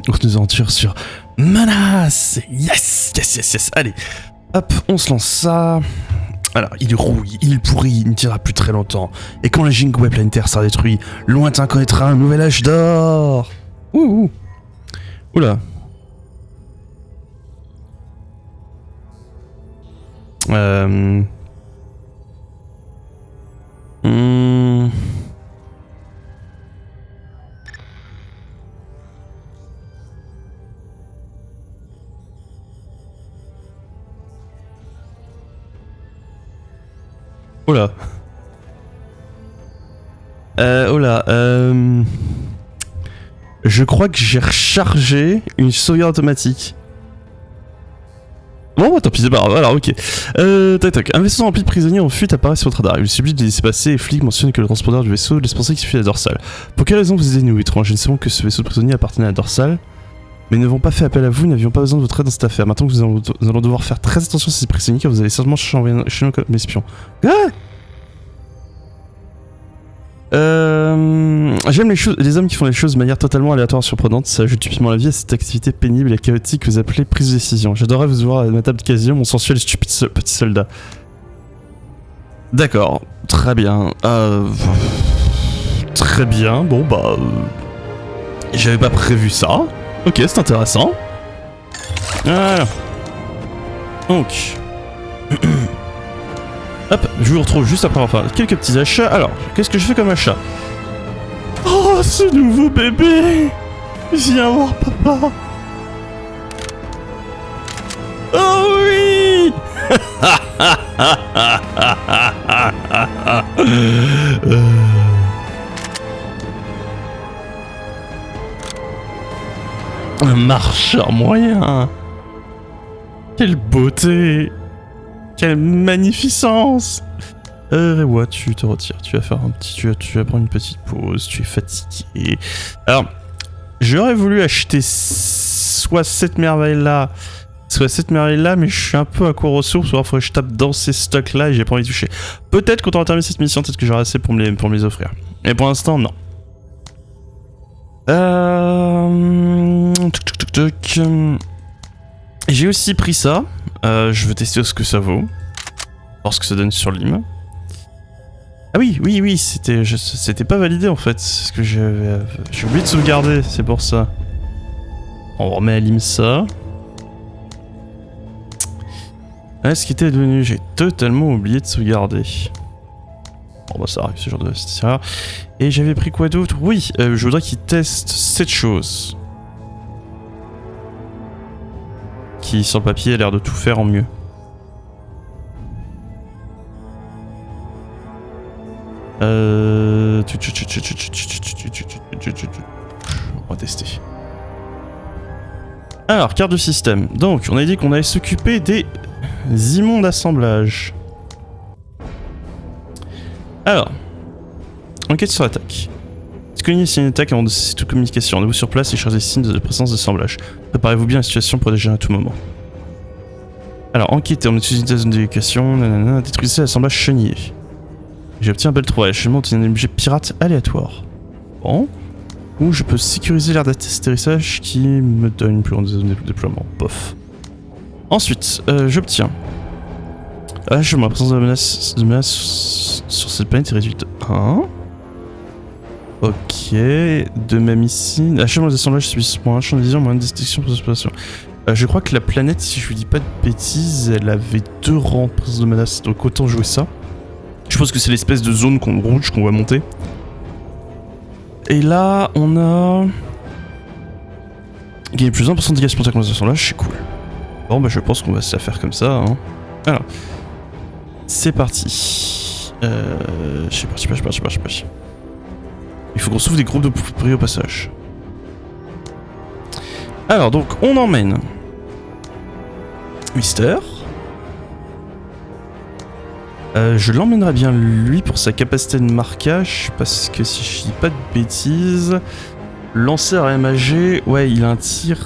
nos aventures sur Manas. Yes, yes, yes, yes. Allez, hop, on se lance ça. Alors, il rouille, il pourrit, il ne tirera plus très longtemps. Et quand la Jingwei planétaire sera détruit, lointain connaîtra un nouvel âge d'or. Ouh. Oula. Oula. Je crois que j'ai rechargé une sauvegarde automatique. Bon, tant pis, c'est pas grave. Alors, ok. Tac. Un vaisseau rempli de prisonniers en fuite apparaît sur votre radar. Il suffit de laisser passer et flic mentionne que le transporteur du vaisseau laisse penser qu'il suffit à la dorsale. Pour quelle raison vous aidez-nous, étrange? Nous savons que ce vaisseau de prisonniers appartenait à la dorsale, mais nous n'avons pas fait appel à vous, nous n'avions pas besoin de votre aide dans cette affaire. Maintenant que nous allons devoir faire très attention à ces prisonniers car vous allez certainement envoyer chez nous comme espions. Ah! J'aime les hommes qui font les choses de manière totalement aléatoire et surprenante. Ça ajoute typiquement la vie à cette activité pénible et chaotique que vous appelez prise de décision. J'adorerais vous voir à ma table de casino, mon sensuel et stupide petit soldat. D'accord, très bien. Très bien, bon bah... J'avais pas prévu ça. Ok, c'est intéressant. Voilà. Donc... Hop, je vous retrouve juste après avoir fait quelques petits achats. Alors, qu'est-ce que je fais comme achat? Oh, ce nouveau bébé! Viens voir papa! Oh oui! Un marcheur moyen! Quelle beauté! Quelle magnificence! Ouais, tu te retires, tu vas faire un petit... Tu vas prendre une petite pause, tu es fatigué. Alors, j'aurais voulu acheter soit cette merveille-là, mais je suis un peu à court ressources, ou alors il faudrait que je tape dans ces stocks-là et j'ai pas envie de toucher. Peut-être quand on va terminer cette mission, peut-être que j'aurai assez pour me les offrir. Et pour l'instant, non. J'ai aussi pris ça. Je veux tester ce que ça vaut. Voir ce que ça donne sur l'IM. Ah oui, c'était pas validé en fait. C'est ce que j'ai oublié de sauvegarder, c'est pour ça. On remet à l'IM ça. Ah, ce qui était devenu, j'ai totalement oublié de sauvegarder. Bon bah ça arrive, ce genre de... C'est rare. Et j'avais pris quoi d'autre? Oui, je voudrais qu'il teste cette chose. Qui, sur le papier, a l'air de tout faire en mieux. On va tester. Alors, carte de système. Donc, on a dit qu'on allait s'occuper des immondes assemblages. Alors, enquête sur l'attaque. Discognez s'il y a une attaque avant de cesser toute communication. Rendez-vous sur place et cherchez des signes de présence d'assemblage. Préparez-vous bien à la situation pour déjà à tout moment. Alors, enquêtez, on utilise une zone d'éducation, détruisez l'assemblage chenillé. J'ai obtenu un bel trouvaille, actuellement obtenu un objet pirate aléatoire. Bon. Ou je peux sécuriser l'aire d'atterrissage qui me donne une plus grande zone de déploiement. Bof. Ensuite, j'obtiens. Je la présence de menace sur cette planète est réduite de 1. Ok. De ma missile. Achèvement des assemblages subissent moins champ de vision, moins de détection pour exploration. Je crois que la planète, si je vous dis pas de bêtises, elle avait 2 rangs de présence de menace, donc autant jouer ça. Je pense que c'est l'espèce de zone rouge qu'on va monter. Et là, on a... Gagner plus 1% de dégâts supplémentaires contre les assemblages, c'est cool. Bon, bah je pense qu'on va se la faire comme ça. Hein. Alors, c'est parti. Je sais pas. Il faut qu'on sauve des groupes de prix au passage. Alors, donc, on emmène Mister. Je l'emmènerai bien lui pour sa capacité de marquage, parce que si je dis pas de bêtises, lanceur MAG, ouais, il a un tir.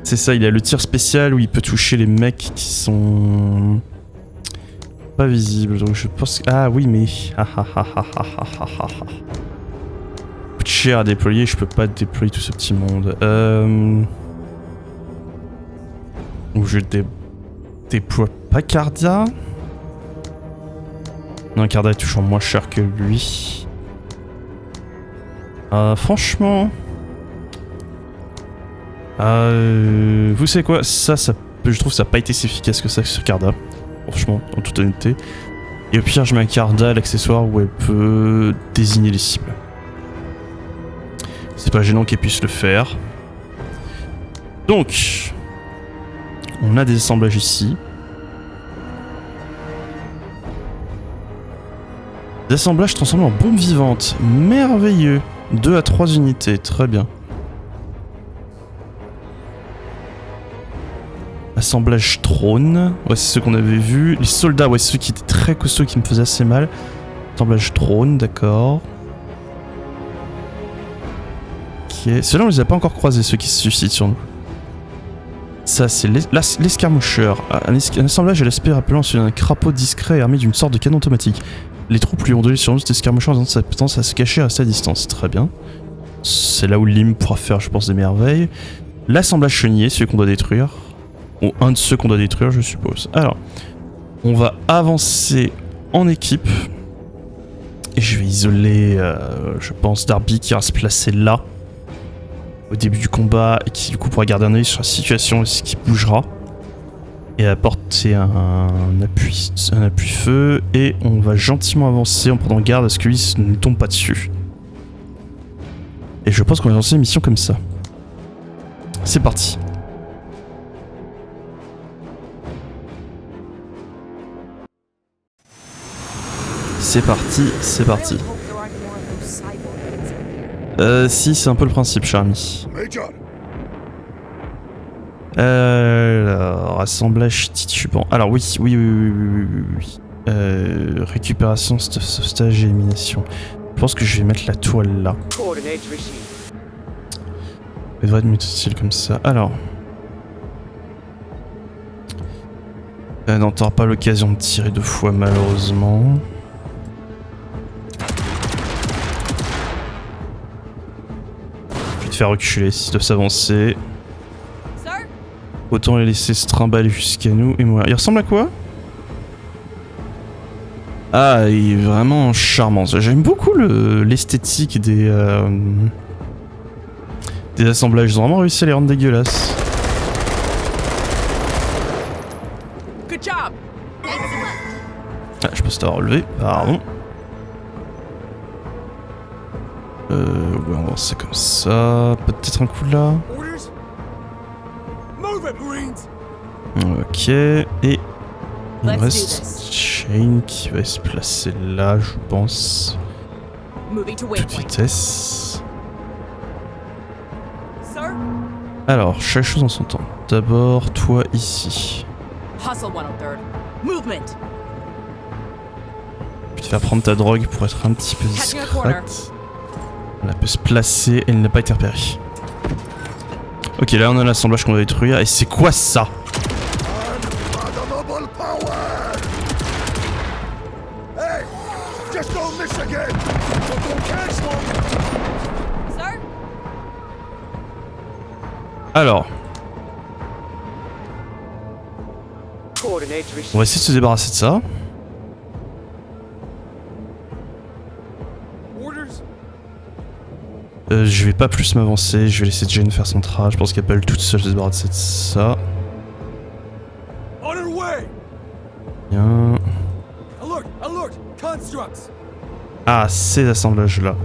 C'est ça, il a le tir spécial où il peut toucher les mecs qui sont pas visibles, donc je pense que... Ah oui, mais... cher à déployer, je peux pas déployer tout ce petit monde. Ou je déploie pas Cardia. Non, Cardia est toujours moins cher que lui. Franchement... vous savez quoi, je trouve que ça n'a pas été si efficace que ça sur Carda. Franchement, en toute honnêteté. Et au pire, je mets un Carda, l'accessoire où elle peut désigner les cibles. C'est pas gênant qu'elle puisse le faire. Donc, on a des assemblages ici. Des assemblages transformés en bombes vivantes. Merveilleux. 2 à 3 unités, très bien. Assemblage trône. Ouais, c'est ceux qu'on avait vu. Les soldats, ouais, c'est ceux qui étaient très costauds qui me faisaient assez mal. Assemblage trône, d'accord. Ok. Ceux-là, on les a pas encore croisés, ceux qui se suscitent sur nous. Ça, c'est l'escarmoucheur. Un assemblage à l'aspect rappelant celui d'un crapaud discret armé d'une sorte de canon automatique. Les troupes lui ont donné sur nous cet escarmoucheur en sa potence à se cacher et à rester à distance. Très bien. C'est là où Lim pourra faire, je pense, des merveilles. L'assemblage chenillé, celui qu'on doit détruire. Ou un de ceux qu'on doit détruire, je suppose. Alors, on va avancer en équipe. Et je vais isoler, je pense, Darby qui va se placer là. Au début du combat. Et qui, du coup, pourra garder un œil sur la situation et ce qui bougera. Et apporter un appui feu. Et on va gentiment avancer en prenant garde à ce que lui ne tombe pas dessus. Et je pense qu'on va lancer une mission comme ça. C'est parti. C'est parti, c'est parti. Si, c'est un peu le principe, cher ami. Alors, assemblage titubant. Alors oui. Récupération, sauvetage et élimination. Je pense que je vais mettre la toile là. Elle devrait être utile comme ça. Alors. Non, t'auras pas l'occasion de tirer 2 fois malheureusement. Je vais te faire reculer si tu dois s'avancer. Autant les laisser se trimballer jusqu'à nous et mourir. Il ressemble à quoi? Ah, il est vraiment charmant. J'aime beaucoup l'esthétique des assemblages. Ils ont vraiment réussi à les rendre dégueulasses. Ah, je pense t'avoir relevé, pardon. Ouais, on va c'est comme ça. Peut-être un coup là. Ok, et il me reste Shane qui va se placer là, je pense. Toute vitesse. Alors, chaque chose en son temps. D'abord, toi ici. Je vais te faire prendre ta drogue pour être un petit peu discrète. Elle peut se placer, elle n'a pas été repérée. Ok, là on a l'assemblage qu'on va détruire. Et c'est quoi ça? Alors. On va essayer de se débarrasser de ça. Je vais pas plus m'avancer, je vais laisser Jane faire son travail. Je pense qu'elle peut elle toute seule se débarrasser de ça. Bien. Ah, ces assemblages-là.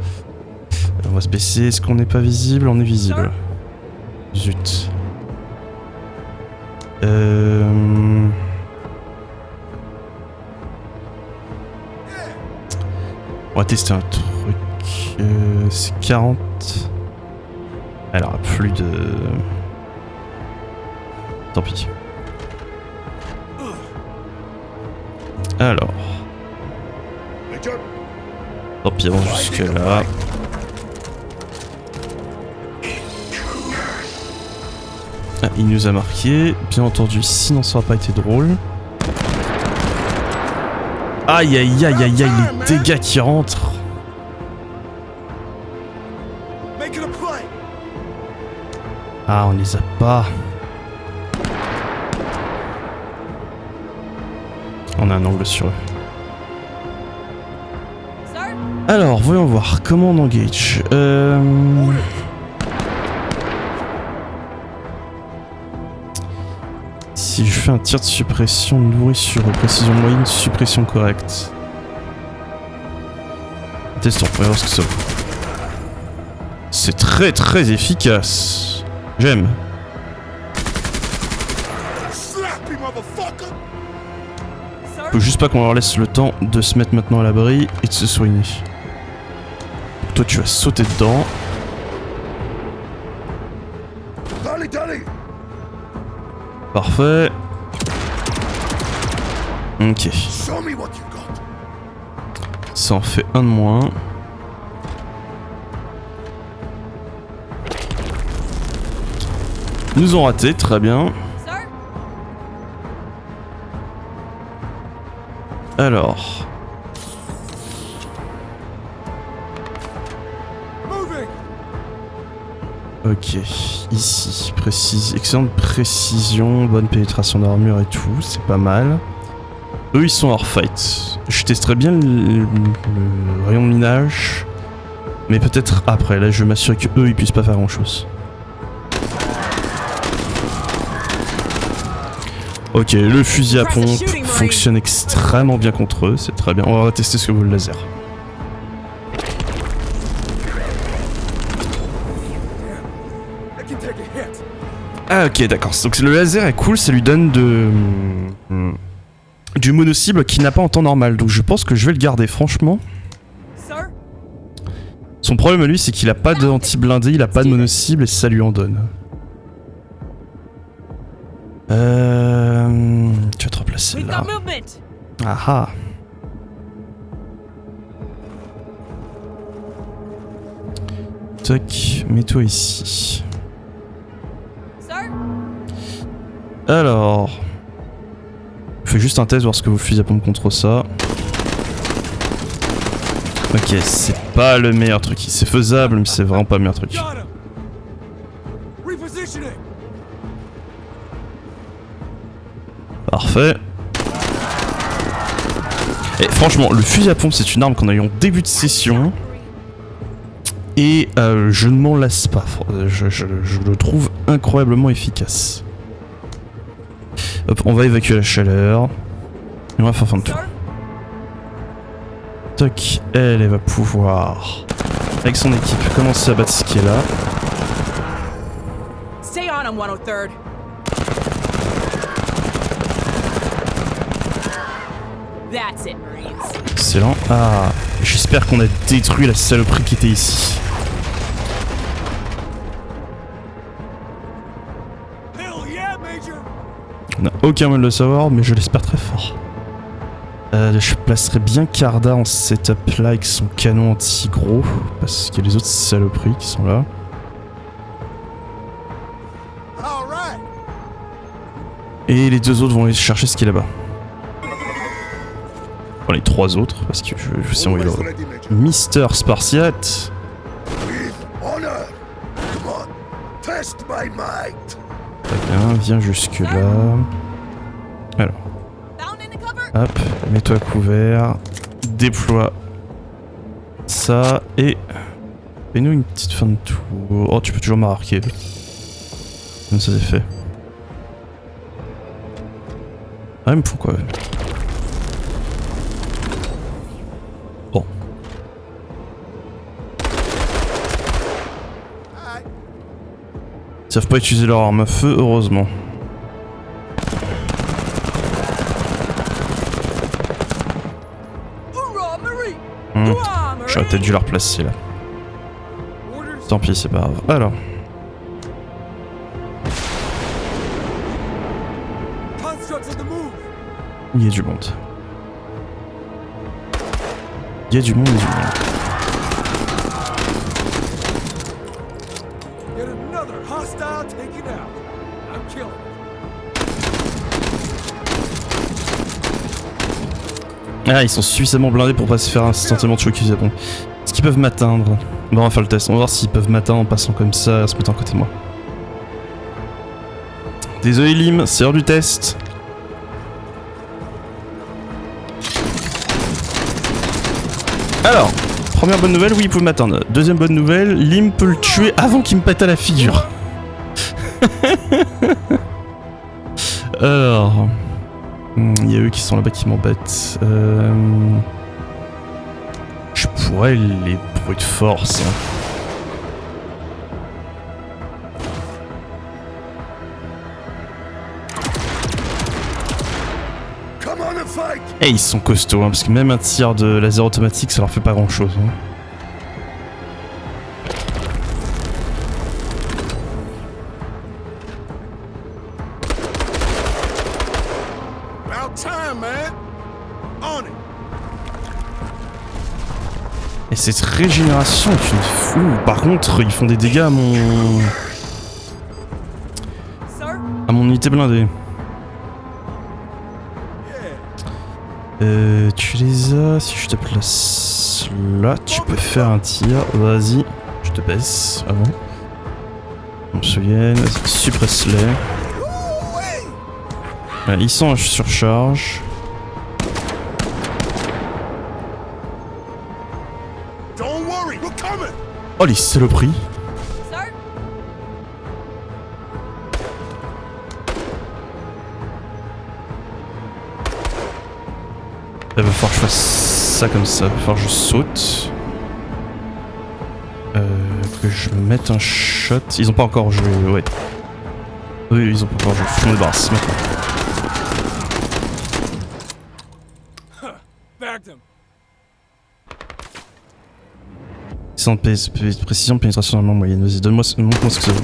On va se baisser. Est-ce qu'on n'est pas visible? On est visible. Zut. On va tester un truc. C'est 40. Elle aura plus de... Tant pis. Alors. Tant pis, avant jusque là. Ah, il nous a marqué. Bien entendu, sinon ça n'aurait pas été drôle. Aïe aïe aïe aïe aïe, les dégâts qui rentrent. Ah, on les a pas. On a un angle sur eux. Alors, voyons voir. Comment on engage Si je fais un tir de suppression nourri sur précision moyenne, suppression correcte. Testons, on va voir ce que ça vaut. C'est très très efficace. J'aime. Faut juste pas qu'on leur laisse le temps de se mettre maintenant à l'abri et de se soigner. Donc toi tu vas sauter dedans. Parfait. Ok. Ça en fait un de moins. Ils nous ont raté, très bien. Alors. Ok, ici, excellente précision, bonne pénétration d'armure et tout, c'est pas mal. Eux ils sont hors fight. Je testerai bien le rayon de minage, mais peut-être après, là je vais m'assurer que eux ils puissent pas faire grand chose. Ok, le fusil à pompe fonctionne extrêmement bien contre eux, c'est très bien. On va tester ce que vaut le laser. Ah ok, d'accord. Donc le laser est cool, ça lui donne du mono-cible qu'il n'a pas en temps normal. Donc je pense que je vais le garder, franchement. Son problème à lui, c'est qu'il a pas d'anti-blindé, il a pas de mono-cible et ça lui en donne. Tu vas te replacer là. Ah ah. Toc, mets-toi ici. Alors... Fais juste un test, voir ce que vous fusil à pompe contre ça. Ok, c'est pas le meilleur truc. C'est faisable, mais c'est vraiment pas le meilleur truc. Parfait. Et franchement, le fusil à pompe, c'est une arme qu'on a eu en début de session. Et je ne m'en lasse pas. Je le trouve incroyablement efficace. Hop, on va évacuer la chaleur. Et on va faire fin de tour. Toc, elle va pouvoir, avec son équipe, commencer à battre ce qui est là. Excellent. Ah, j'espère qu'on a détruit la saloperie qui était ici. On n'a aucun moyen de le savoir, mais je l'espère très fort. Je placerai bien Carda en setup là avec son canon anti-gros, parce qu'il y a les autres saloperies qui sont là. Et les deux autres vont aller chercher ce qui est là-bas. Enfin, les trois autres, parce que je sais où il est. Mister Spartiate. Très bien, viens jusque là. Alors. Hop, mets-toi à couvert. Déploie ça et... Fais-nous une petite fin de tour. Oh, tu peux toujours marquer. Comme ça c'est fait. Ah, mais pourquoi? Bon. Ils savent pas utiliser leur arme à feu, heureusement. J'aurais peut-être dû la replacer là. Tant pis, c'est pas grave. Alors. Il y a du monde. Il y a du monde, il y a du monde. Ah, ils sont suffisamment blindés pour pas se faire instantanément choquer, c'est bon. Est-ce qu'ils peuvent m'atteindre? Bon, on va faire le test, on va voir s'ils peuvent m'atteindre en passant comme ça, en se mettant à côté de moi. Désolé Lim, c'est l'heure du test. Alors, première bonne nouvelle, oui, il peut m'atteindre. Deuxième bonne nouvelle, Lim peut le tuer avant qu'il me pète à la figure. Alors... Il y a eux qui sont là-bas qui m'embêtent. Je pourrais les brute force. Et ils sont costauds, hein, parce que même un tir de laser automatique, ça leur fait pas grand-chose. Hein. Et cette régénération est une fou. Par contre, ils font des dégâts à mon unité blindée. Tu les as. Si je te place là, tu peux faire un tir. Vas-y, je te baisse avant. On se souvienne. Suppresse-les. Ouais, ils sont en surcharge. Oh les saloperies. Il va falloir que je fasse ça comme ça. Il va falloir que je saute. Que je me mette un shot. Ils ont pas encore joué, ouais. Oui, ils ont pas encore joué. Je me débarrasse maintenant. Précision, pénétration normalement moyenne. Vas-y, donne-moi ce que ça vaut.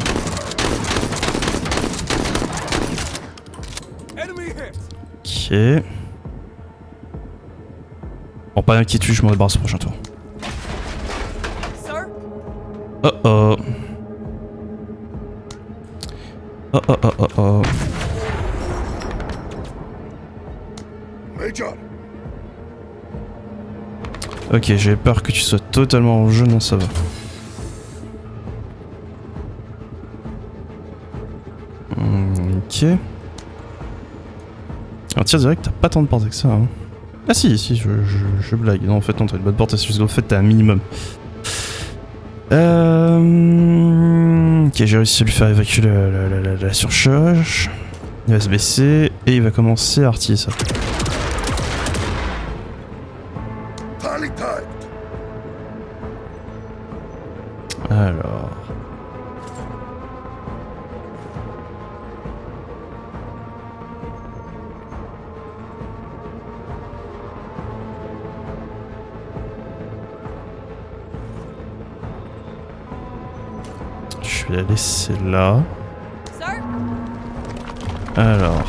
Ok. Bon, pas d'inquiétude, je m'en débarrasse au prochain tour. Oh oh. Oh oh oh oh oh. Ok, j'avais peur que tu sois totalement en jeu, non ça va. Ok. Un tir direct, t'as pas tant de portée que ça. Hein. Ah si, je blague. Non, en fait, non, t'as une bonne portée, c'est juste qu'en fait, t'as un minimum. Ok, j'ai réussi à lui faire évacuer la surcharge. Il va se baisser et il va commencer à artiller ça. Alors... Je vais la laisser là. Alors...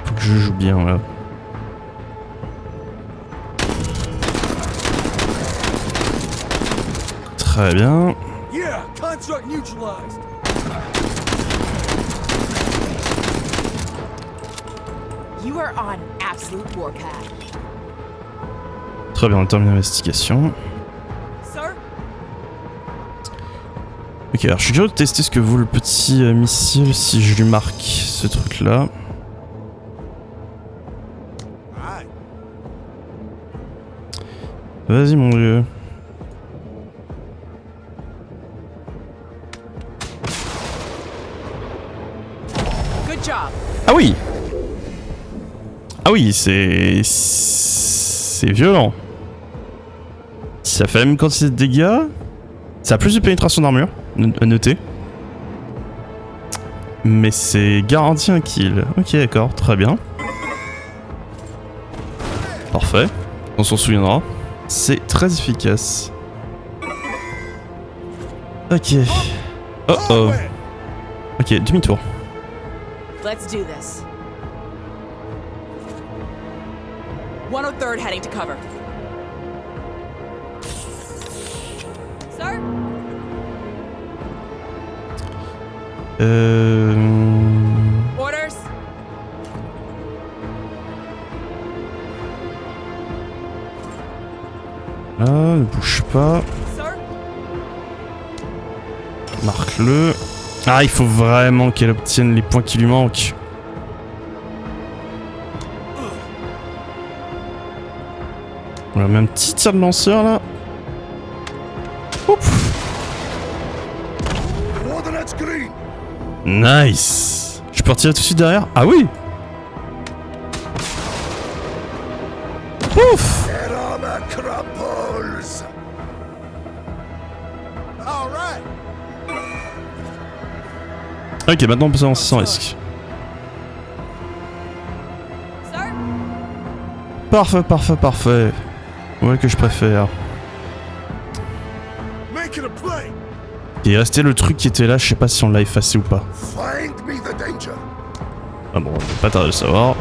Faut que je joue bien là. Très bien. Très bien, on termine l'investigation. Ok, alors je suis curieux de tester ce que vaut le petit missile si je lui marque ce truc là. Vas-y mon dieu. Ah oui! Ah oui, c'est violent. Ça fait la même quantité de dégâts. Ça a plus de pénétration d'armure, à noter. Mais c'est garanti un kill. Ok, d'accord, très bien. Parfait, on s'en souviendra. C'est très efficace. Ok. Oh oh. Ok, demi-tour. Let's do this. 103rd heading to cover. Sir? Orders? ne bouge pas. Sir? Marque-le. Ah, il faut vraiment qu'elle obtienne les points qui lui manquent. On a mis un petit tir de lanceur là. Ouf. Nice. Je peux retirer tout de suite derrière. Ah oui. Ouf. Ok, maintenant on peut s'avancer sans risque. Sir? Parfait, parfait, parfait. Ouais, que je préfère. Il restait le truc qui était là, je sais pas si on l'a effacé ou pas. Ah bon, pas tard de le savoir.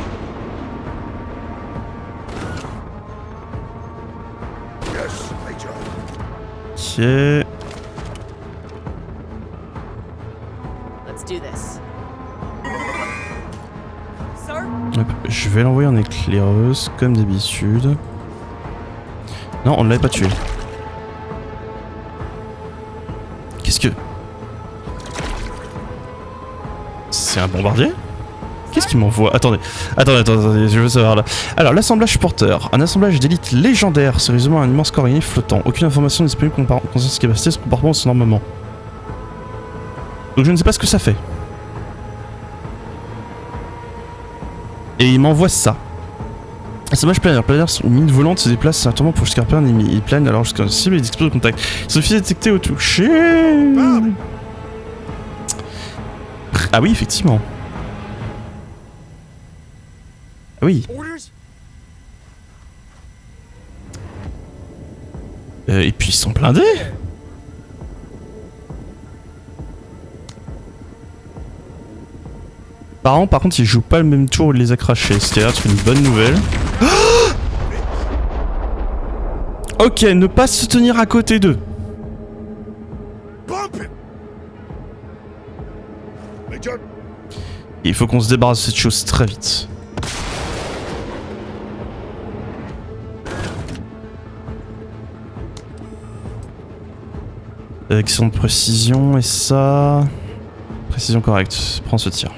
Ok. Let's do this. Sir? Hop, je vais l'envoyer en éclaireuse, comme d'habitude. Non, on ne l'avait pas tué. Qu'est-ce que... C'est un bombardier? Qu'est-ce qu'il m'envoie? Attendez, je veux savoir là. Alors, l'assemblage porteur. Un assemblage d'élite légendaire se résume à un immense corps aligné flottant. Aucune information disponible concernant ses capacités, son comportement ou son armement. Donc je ne sais pas ce que ça fait. Et il m'envoie ça. Assemblage planaire. Planaire, une mine volante se déplace certainement pour escarper un ennemi. Il plane alors jusqu'à une cible et il explose au contact. Il suffit de détecter au toucher. Ah oui, effectivement. Ah oui. Et puis ils sont blindés. Par contre, ils jouent pas le même tour où il les a crachés. C'est-à-dire, c'est une bonne nouvelle. Ok, ne pas se tenir à côté d'eux. Il faut qu'on se débarrasse de cette chose très vite. Excellente précision et ça... Précision correcte. Prends ce tir.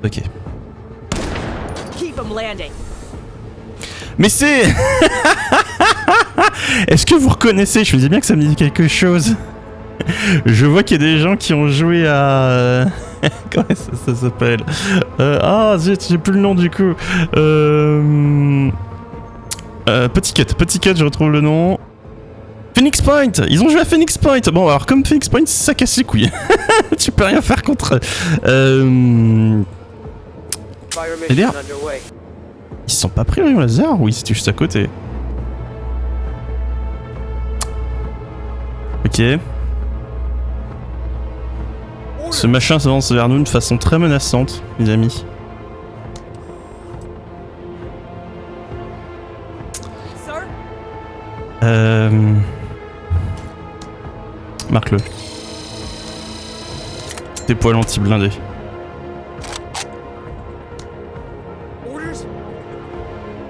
Ok. Keep him landing. Mais c'est... Est-ce que vous reconnaissez? Je me dis bien que ça me dit quelque chose. Je vois qu'il y a des gens qui ont joué à... Comment ça s'appelle? Ah, j'ai plus le nom du coup. Petit Cut, je retrouve le nom. Phoenix Point. Ils ont joué à Phoenix Point. Bon, alors comme Phoenix Point, ça casse les couilles. Tu peux rien faire contre... Eh bien, ils se sont pas pris le rayon laser? Oui, c'était juste à côté. Ok. Ce machin s'avance vers nous de façon très menaçante, mes amis. Marque-le. Des poils anti-blindés.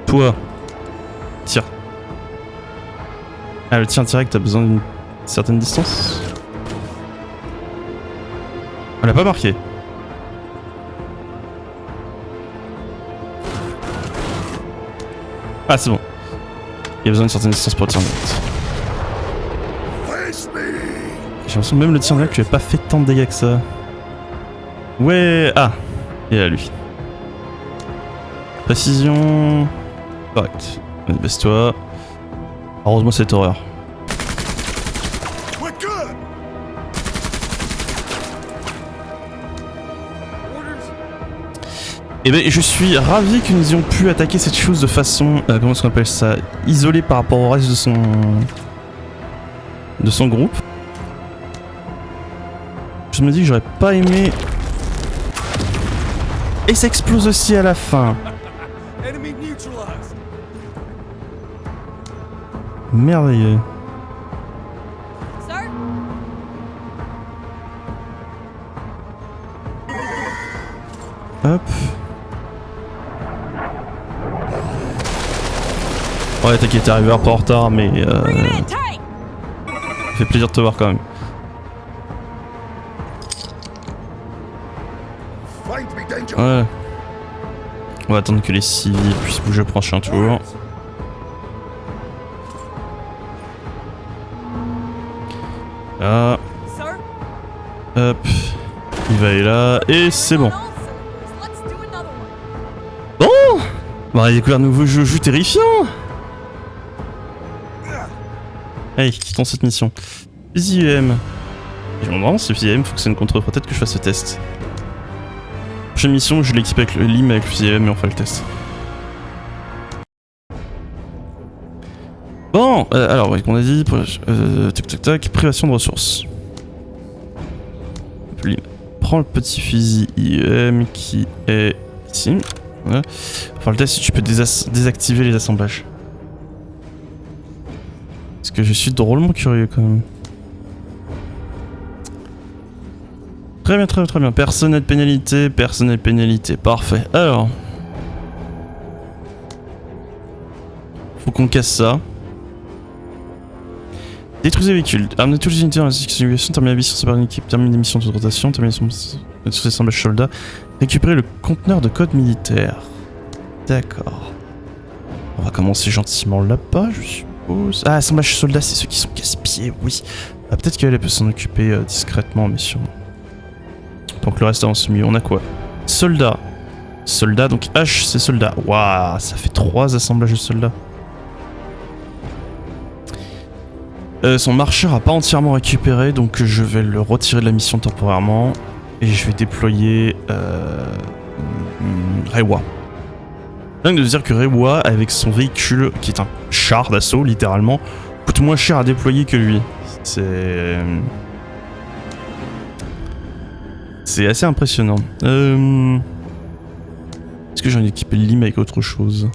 Toi. Tire. Ah, le tir direct a besoin d'une certaine distance. On l'a pas marqué. Ah, c'est bon. Il y a besoin d'une certaine distance pour le tir direct. J'ai l'impression que même le tir direct lui a pas fait tant de dégâts que ça. Ouais. Ah. Et là, lui. Précision. Correct. Baisse-toi. Heureusement, c'est horreur. Et ben, je suis ravi que nous ayons pu attaquer cette chose de façon, comment est-ce qu'on appelle ça, isolée par rapport au reste de son groupe. Je me dis que j'aurais pas aimé. Et ça explose aussi à la fin. Merveilleux. Hop. Ouais, t'inquiète, t'es arrivé un peu en retard, mais Bring it in tight. ça fait plaisir de te voir quand même. Ouais. On va attendre que les civils puissent bouger pour un tour. Là. Sir? Hop. Il va aller là. Et c'est bon. On all cylinders. Let's do another one. Bon. Bah, il a découvert un nouveau jeu terrifiant. Allez, quittons cette mission. Fusil UM. Je me demande si le fusil UM fonctionne contre eux. Peut-être que je fasse le test. Prochaine mission, je l'équipe avec le LIM avec le fusil UM et on fait le test. Bon, alors, ouais, qu'on a dit, tac tac tac, privation de ressources. Prends le petit fusil IEM qui est ici. Voilà. Enfin, le test, si tu peux désactiver les assemblages. Parce que je suis drôlement curieux quand même. Très bien. Personnel pénalité, parfait. Alors. Faut qu'on casse ça. Détruisez les véhicules. Amenez tous les unités dans la simulation. Terminez la mission séparée d'une équipe. Terminez les missions de rotation. Terminez les assemblages soldats. Récupérez le conteneur de code militaire. D'accord. On va commencer gentiment là-bas, je suppose. Ah, assemblage soldats, c'est ceux qui sont casse-pieds, oui. Ah, peut-être qu'elle peut s'en occuper discrètement, mais sûrement. Donc le reste avance mieux. On a quoi? Soldats. Soldats, donc H, c'est soldats. Waouh, ça fait 3 assemblages de soldats. Son marcheur a pas entièrement récupéré, donc je vais le retirer de la mission temporairement. Et je vais déployer Reiwa. Dingue de dire que Reiwa, avec son véhicule, qui est un char d'assaut littéralement, coûte moins cher à déployer que lui. C'est assez impressionnant. Est-ce que j'ai équipé le LIM avec autre chose?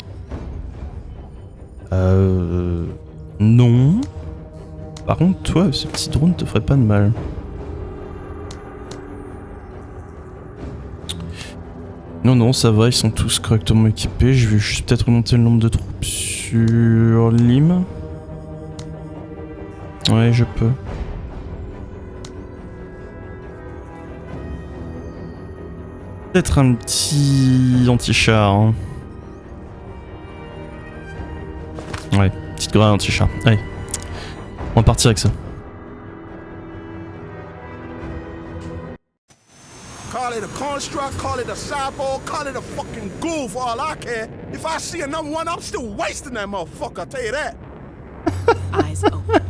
Non. Par contre, toi, ce petit drone te ferait pas de mal. Non, ça va, ils sont tous correctement équipés. Je vais juste peut-être remonter le nombre de troupes sur Lim. Ouais, je peux. Peut-être un petit anti-char. Hein. Ouais, petite grenade anti-char. Allez. On va partir avec ça. Call it a construct, call it a cyborg, call it a fucking ghoul for all I care. If I see another one, I'm still wasting that motherfucker, I'll tell you that. Eyes open.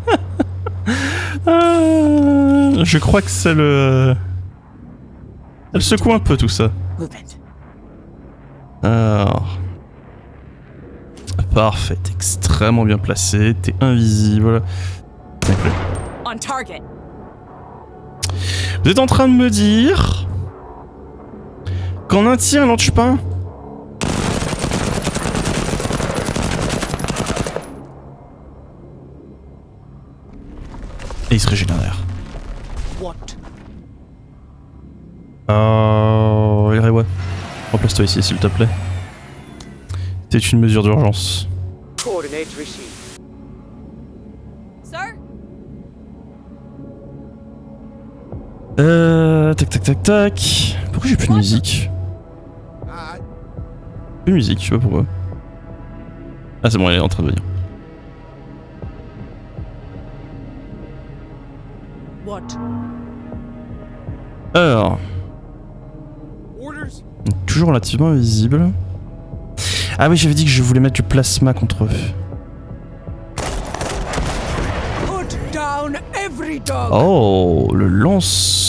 Je crois que c'est le... Elle secoue un peu tout ça. Move it. Alors... Parfait, t'es extrêmement bien placé, t'es invisible. On target. Vous êtes en train de me dire... qu'en un tir, il n'en tue pas un? Et il se régénère. What? Ouais. Remplace-toi ici, s'il te plaît. C'est une mesure d'urgence. Coordinates received. Sir? Tac. Pourquoi j'ai plus de musique? Alright. Plus de musique, je sais pas pourquoi. Ah, c'est bon, elle est en train de venir. What? Alors, Orders? toujours relativement invisible. Ah oui, j'avais dit que je voulais mettre du plasma contre eux. Put down every dog. Oh, le lance-grenade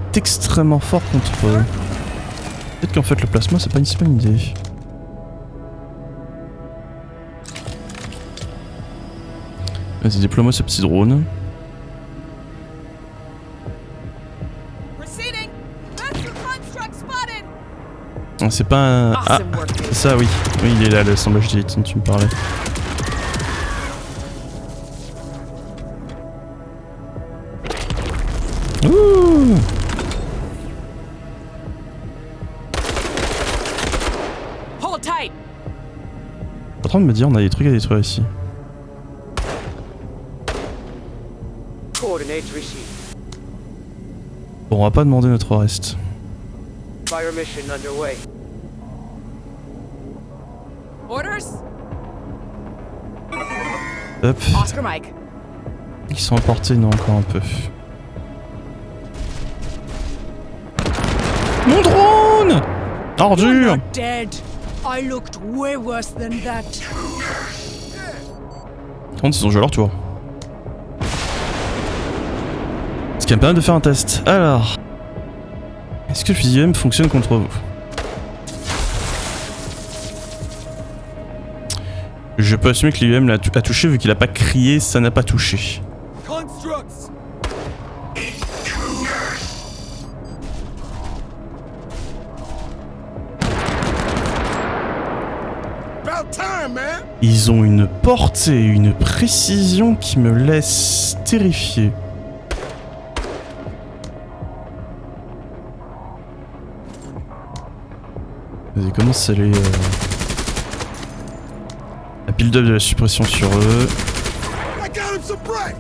est extrêmement fort contre eux. Peut-être qu'en fait le plasma c'est pas une bonne idée. Vas-y, déploie-moi ce petit drone. Proceeding. Master construct spotted. Ah, c'est pas un... Ah, Awesome work. c'est ça, oui. Oui, il est là, l'assemblage d'élite dont tu me parlais. Ouh. en train de me dire on a des trucs à détruire ici. Coordinates received. Bon, on va pas demander notre reste. Fire mission underway. Orders? Hop. Oscar Mike. Ils sont emportés, non, encore un peu. Mon drone! You're Ordure! not dead. I looked way worse than that. Par contre, ils ont joué leur tour. Ce qui me permet de faire un test. Alors. Est-ce que le fusil UM fonctionne contre vous? Je peux assumer que l'UM a touché vu qu'il a pas crié, ça n'a pas touché. Constructs! About time, man! Ils ont une portée, une précision qui me laisse terrifié. Vas-y, commence à aller... La build-up de la suppression sur eux. I got him suppressed!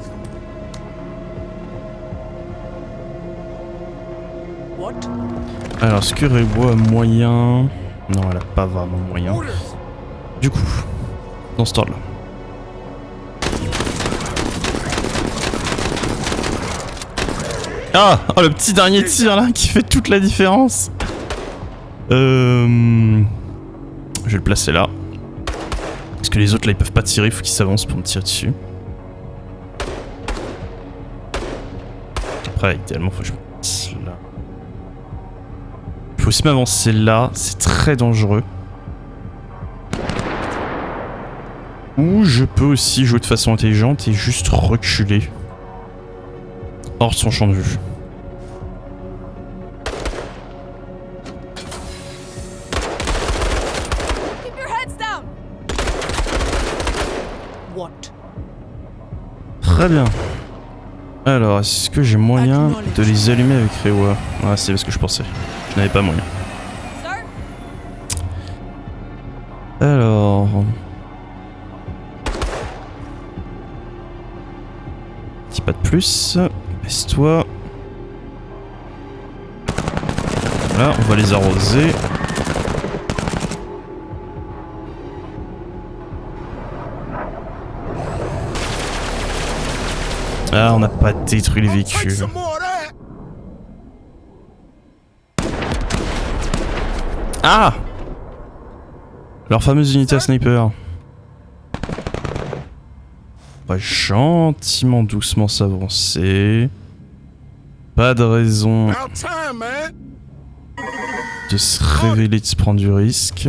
What? Alors, est-ce que Rebo a moyen... Non, elle a pas vraiment moyen. Orders! Du coup, dans ce ordre-là. Ah, oh, le petit dernier tir là qui fait toute la différence. Je vais le placer là. Parce que les autres là ils peuvent pas tirer, il faut qu'ils s'avancent pour me tirer dessus. Après, idéalement, faut que je me place là. Il faut aussi m'avancer là, c'est très dangereux. Ou je peux aussi jouer de façon intelligente et juste reculer hors de son champ de vue. Keep your heads down. What? Très bien. Alors, est-ce que j'ai moyen de les allumer avec Rewa? Ah, c'est ce que je pensais. Je n'avais pas moyen. Sir? Alors... Petit pas de plus. Baisse-toi. Voilà, on va les arroser. Ah, on n'a pas détruit les I'll take véhicules. some more of that! Ah! Leur fameuse unité à sniper. On va gentiment, doucement s'avancer. Pas de raison About time, man! de se révéler, de se prendre du risque.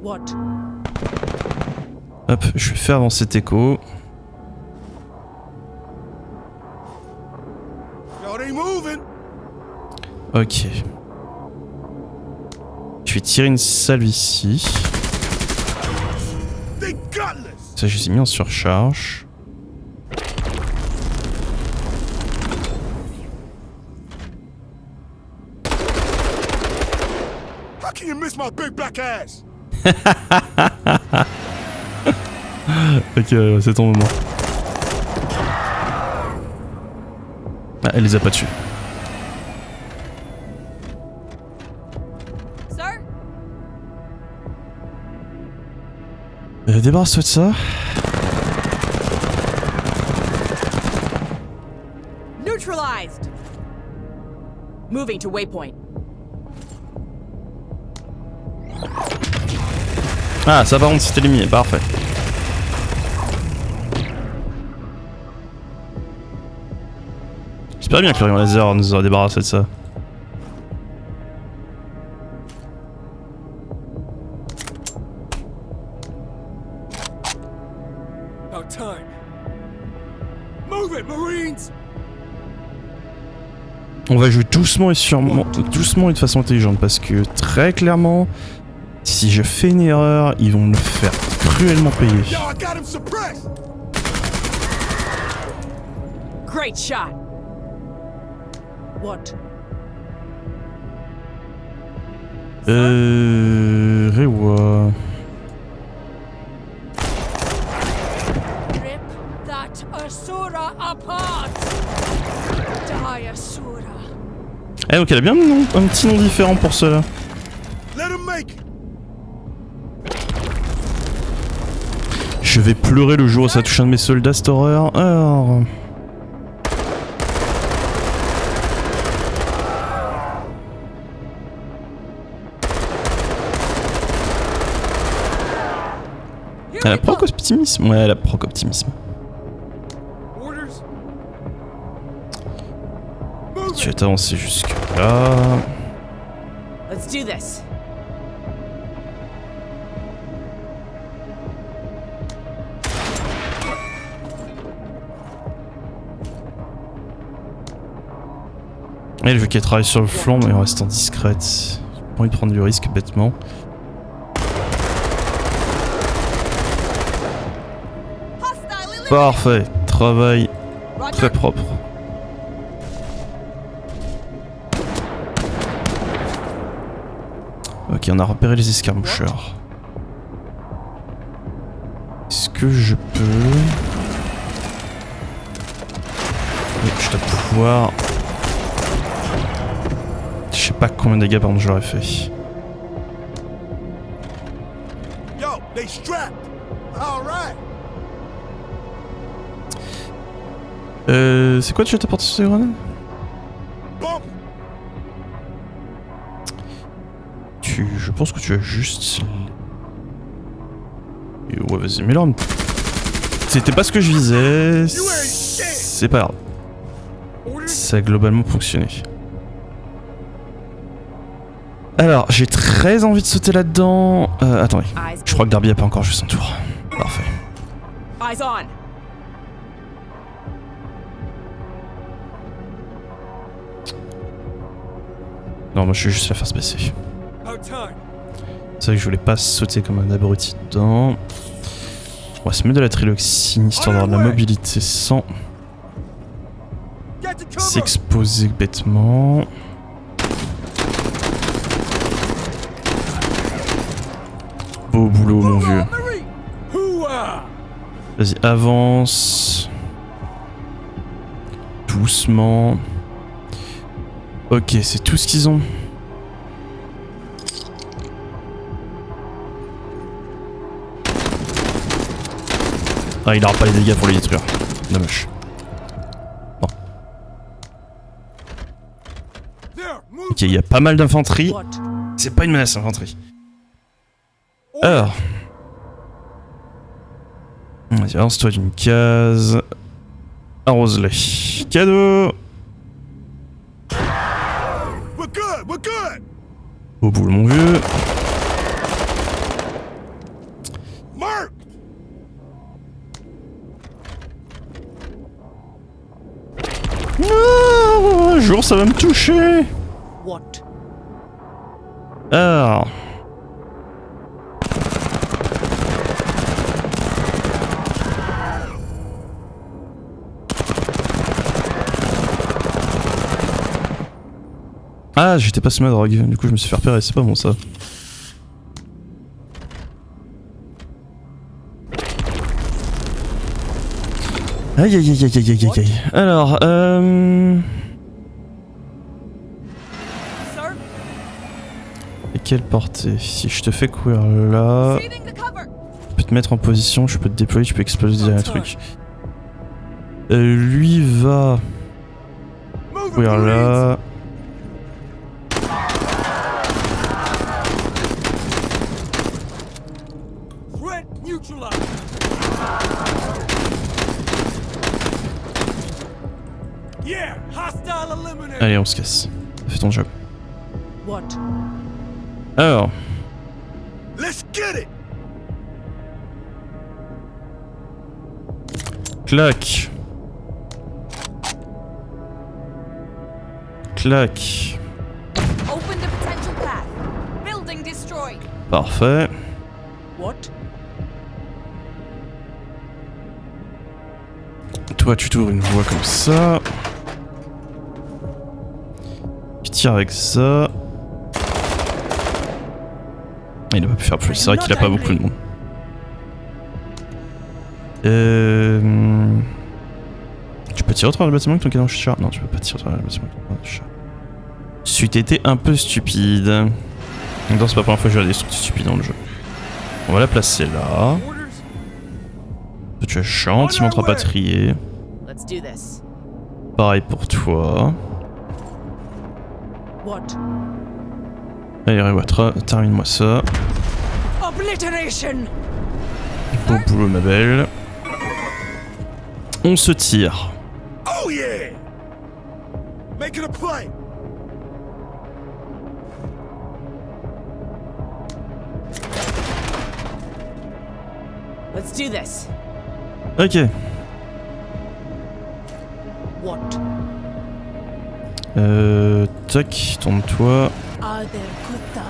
What? Hop, je vais faire avancer Teco. Yo, they moving! Ok. Je vais tirer une salve ici. They gutless! Ça, je les ai mis en surcharge. How can you miss my big black ass? Ok, c'est ton moment. Ah, elle les a pas tués. Sir? Débarrasse-toi de ça. Neutralized. Moving to waypoint. Ah, ça par contre c'est éliminé, parfait. J'espère bien que le rayon laser nous aura débarrassé de ça. About time. Move it, Marines! On va jouer doucement et sûrement, doucement et de façon intelligente parce que très clairement, si je fais une erreur, ils vont me le faire cruellement payer. Yo, I got him suppressed! Great shot. What? tirer ou... Rip that Asura apart. Die, Asura. Eh donc elle a bien un petit nom différent pour cela. Let him make it. Je vais pleurer le jour où ça touche un de mes soldats, cette horreur. Alors... Elle a proc optimisme. Ouais, elle a proc optimisme. Orders. Tu vas t'avancer jusque là. Let's do this. Elle veut qu'elle travaille sur le flanc mais en restant discrète. J'ai pas envie de prendre du risque bêtement. Hostile eliminated. Parfait, travail Roger. très propre. Ok, on a repéré les escarmoucheurs. Est-ce que je peux... Oui, je dois pouvoir... Je sais pas combien de dégâts par contre j'aurais fait. Yo, they strapped. All right. C'est quoi déjà ta portée sur ces grenades? Bump. Je pense que tu as juste... Et ouais, vas-y, mets-le. C'était pas ce que je visais. C'est pas grave. Ça a globalement fonctionné. Alors, j'ai très envie de sauter là-dedans. Attendez. Je crois que Darby a pas encore joué son tour. Parfait. Eyes on. Non, moi je vais juste la faire se baisser. C'est vrai que je voulais pas sauter comme un abruti dedans. On va se mettre de la triloxine histoire d'avoir de la mobilité sans Get to cover. s'exposer bêtement. Beau boulot mon vieux. Hooah. Vas-y, avance. Doucement. Ok, c'est tout ce qu'ils ont. Ah, il n'aura pas les dégâts pour les détruire. Dommage. Bon. There, move. Ok, il y a pas mal d'infanterie. What? C'est pas une menace, l'infanterie. Alors. Vas-y, avance-toi d'une case. Arrose-les. Cadeau! We're good. We're good. Au boule, mon vieux. Mark. Ah, un jour, ça va me toucher. What? Alors. Ah, j'étais pas sous ma drogue, du coup je me suis fait repérer, c'est pas bon ça. Aïe aïe aïe aïe aïe aïe aïe. Alors, Sir? et quelle portée? Si je te fais courir là, Saving the cover. je peux te mettre en position, je peux te déployer, tu peux exploser derrière un truc. Lui va Move. courir là. Threat neutralized. Yeah, hostile eliminated. Allez, on se casse. Fais ton job. What? Alors, Let's get it. clac. Clac. Open the potential path. Building destroyed. Parfait. What? Toi, tu t'ouvres une voie comme ça. Tu tires avec ça. Il a pas pu faire plus, c'est vrai qu'il a pas beaucoup de monde. Tu peux tirer au travers le bâtiment avec ton canon char? Non, tu peux pas tirer au travers le bâtiment avec ton canon char. C'eût été un peu stupide. Non, c'est pas la première fois que j'ai des trucs stupides dans le jeu. On va la placer là. Tu es gentiment rapatrié. Let's do this. Pareil pour toi. What? Allez, Rewatra, termine-moi ça. Obliteration! Beau boulot, ma belle. On se tire. Oh yeah! Making a play! Let's do this. Ok. What? Tac, tourne-toi. Are there Kutta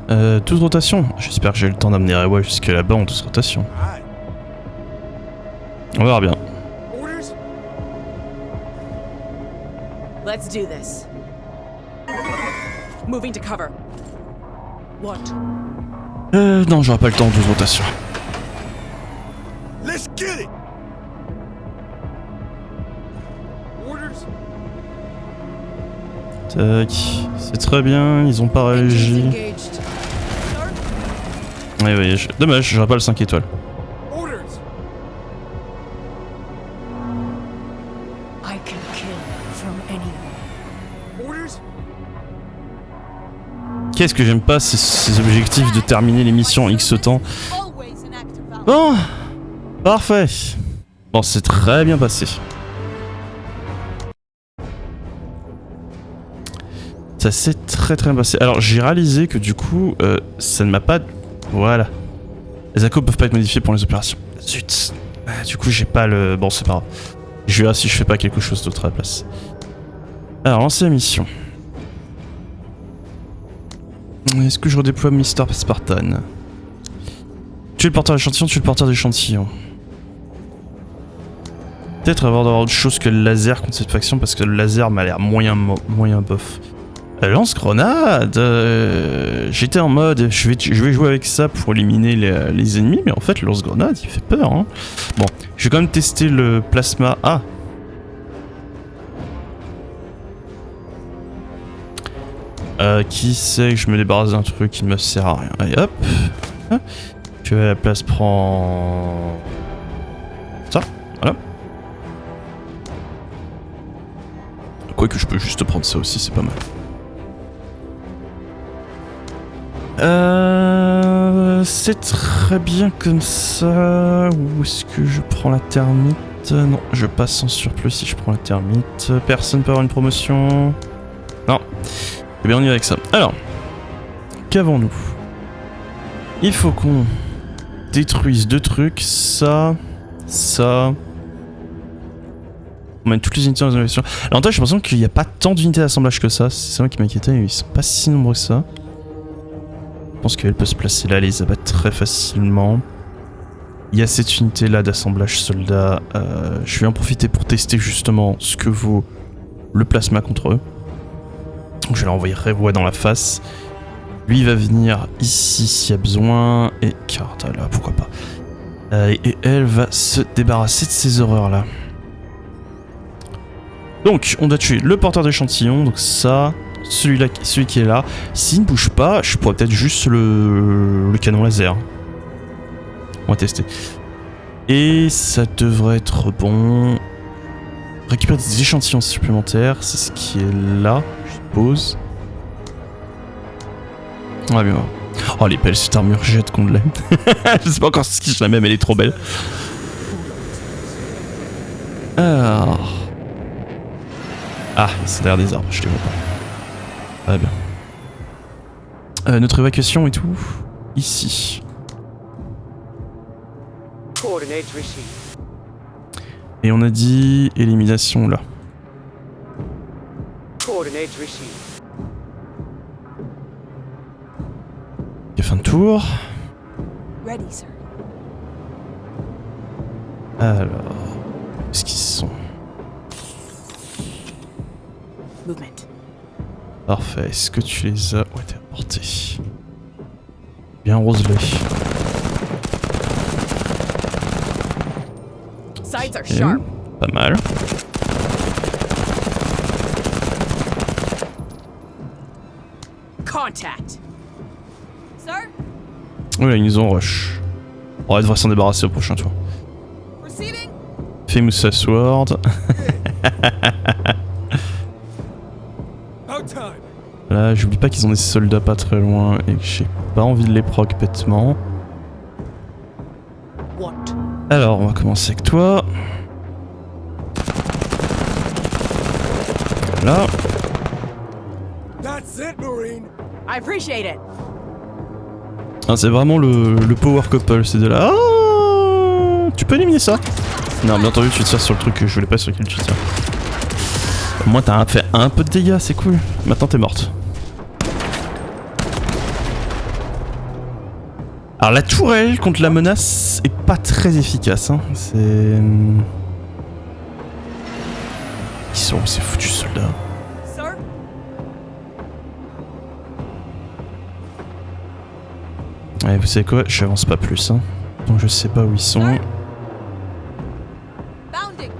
there? Toute rotation. J'espère que j'ai le temps d'amener Rewa jusque là-bas en toute rotation. Alright. On verra bien. Orders? Let's do this. Moving to cover. What? Non, j'aurai pas le temps en toute rotation. Let's get it! Orders? Tac. C'est très bien, ils ont pas réagi. Engaged. Sir? Ouais, ouais, dommage, j'aurai pas le 5 étoiles. Orders! I can kill from anywhere. Orders? Qu'est-ce que j'aime pas, ces objectifs de terminer les missions en X temps. Always an act of valor. Bon, parfait. Bon, c'est très bien passé. Ça s'est très bien passé. Alors, j'ai réalisé que du coup, ça ne m'a pas... Voilà. Les accords peuvent pas être modifiés pour les opérations. Zut. Du coup, j'ai pas le... Bon, c'est pas grave. Je verrai si je fais pas quelque chose d'autre à la place. Alors, lancer la mission. Est-ce que je redéploie Mr. Spartan? Tu es le porteur d'échantillon, tu es le porteur d'échantillon. Peut-être avoir d'avoir autre chose que le laser contre cette faction parce que le laser m'a l'air moyen bof. Lance-grenade. J'étais en mode je vais jouer avec ça pour éliminer les ennemis, mais en fait le lance-grenade il fait peur. Hein. Bon, je vais quand même tester le plasma. Ah. Qui sait que je me débarrasse d'un truc qui ne me sert à rien. Allez hop. Tu à la place prends ça. Voilà. Quoique je peux juste prendre ça aussi, c'est pas mal. C'est très bien comme ça. Où est-ce que je prends la thermite? Non, je passe en surplus si je prends la thermite. Personne peut avoir une promotion. Non. Eh bien on y va avec ça. Alors, qu'avons-nous? Il faut qu'on détruise deux trucs. Ça. On mène toutes les unités dans les innovations. L'avantage, j'ai l'impression qu'il n'y a pas tant d'unités d'assemblage que ça. C'est ça qui m'inquiétait. Ils sont pas si nombreux que ça. Je pense qu'elle peut se placer là, les abattre très facilement. Il y a cette unité là d'assemblage soldat. Je vais en profiter pour tester justement ce que vaut le plasma contre eux. Donc je vais leur envoyer Rewa dans la face. Lui il va venir ici s'il y a besoin. Et Carta là, pourquoi pas. Et elle va se débarrasser de ces horreurs là. Donc on doit tuer le porteur d'échantillon. Donc ça, celui qui est là. S'il ne bouge pas, je pourrais peut-être juste le canon laser. On va tester. Et ça devrait être bon. Récupérer des échantillons supplémentaires. C'est ce qui est là. Pause. Ouais, bien. Oh, les belles cette armure jette qu'on l'aime. Je sais pas encore ce qui je la même, elle est trop belle. Alors. Ah, c'est derrière des arbres, je les vois pas. Ah, bien. Notre évacuation et tout. Ici. Coordinates received. Et on a dit élimination là. Coordinates received. Fin de tour. Ready, sir. Alors, où est-ce qu'ils sont? Movement. Parfait. Est-ce que tu les as... Ouais, t'es apporté. Bien roselé. Sides are Ok, sharp. pas mal. Contact. Sir, Ouais, ils nous ont rush. On devrait s'en débarrasser au prochain tour. proceeding. Famous Sword. About time. Là, j'oublie pas qu'ils ont des soldats pas très loin et que j'ai pas envie de les proc bêtement. What? Alors, on va commencer avec toi. Voilà. That's it, Marine. I appreciate it. Ah, c'est vraiment le power couple, c'est de là. Ah, tu peux éliminer ça? Non, bien entendu, tu tires sur le truc que je voulais pas sur lequel tu tires. Au moins, t'as fait un peu de dégâts, c'est cool. Maintenant, t'es morte. Alors, la tourelle contre la menace est pas très efficace. Hein. C'est. Ils sont où ces foutus soldats? Sir, Ouais, vous savez quoi? J'avance pas plus. Hein. Donc, je sais pas où ils sont. bounding.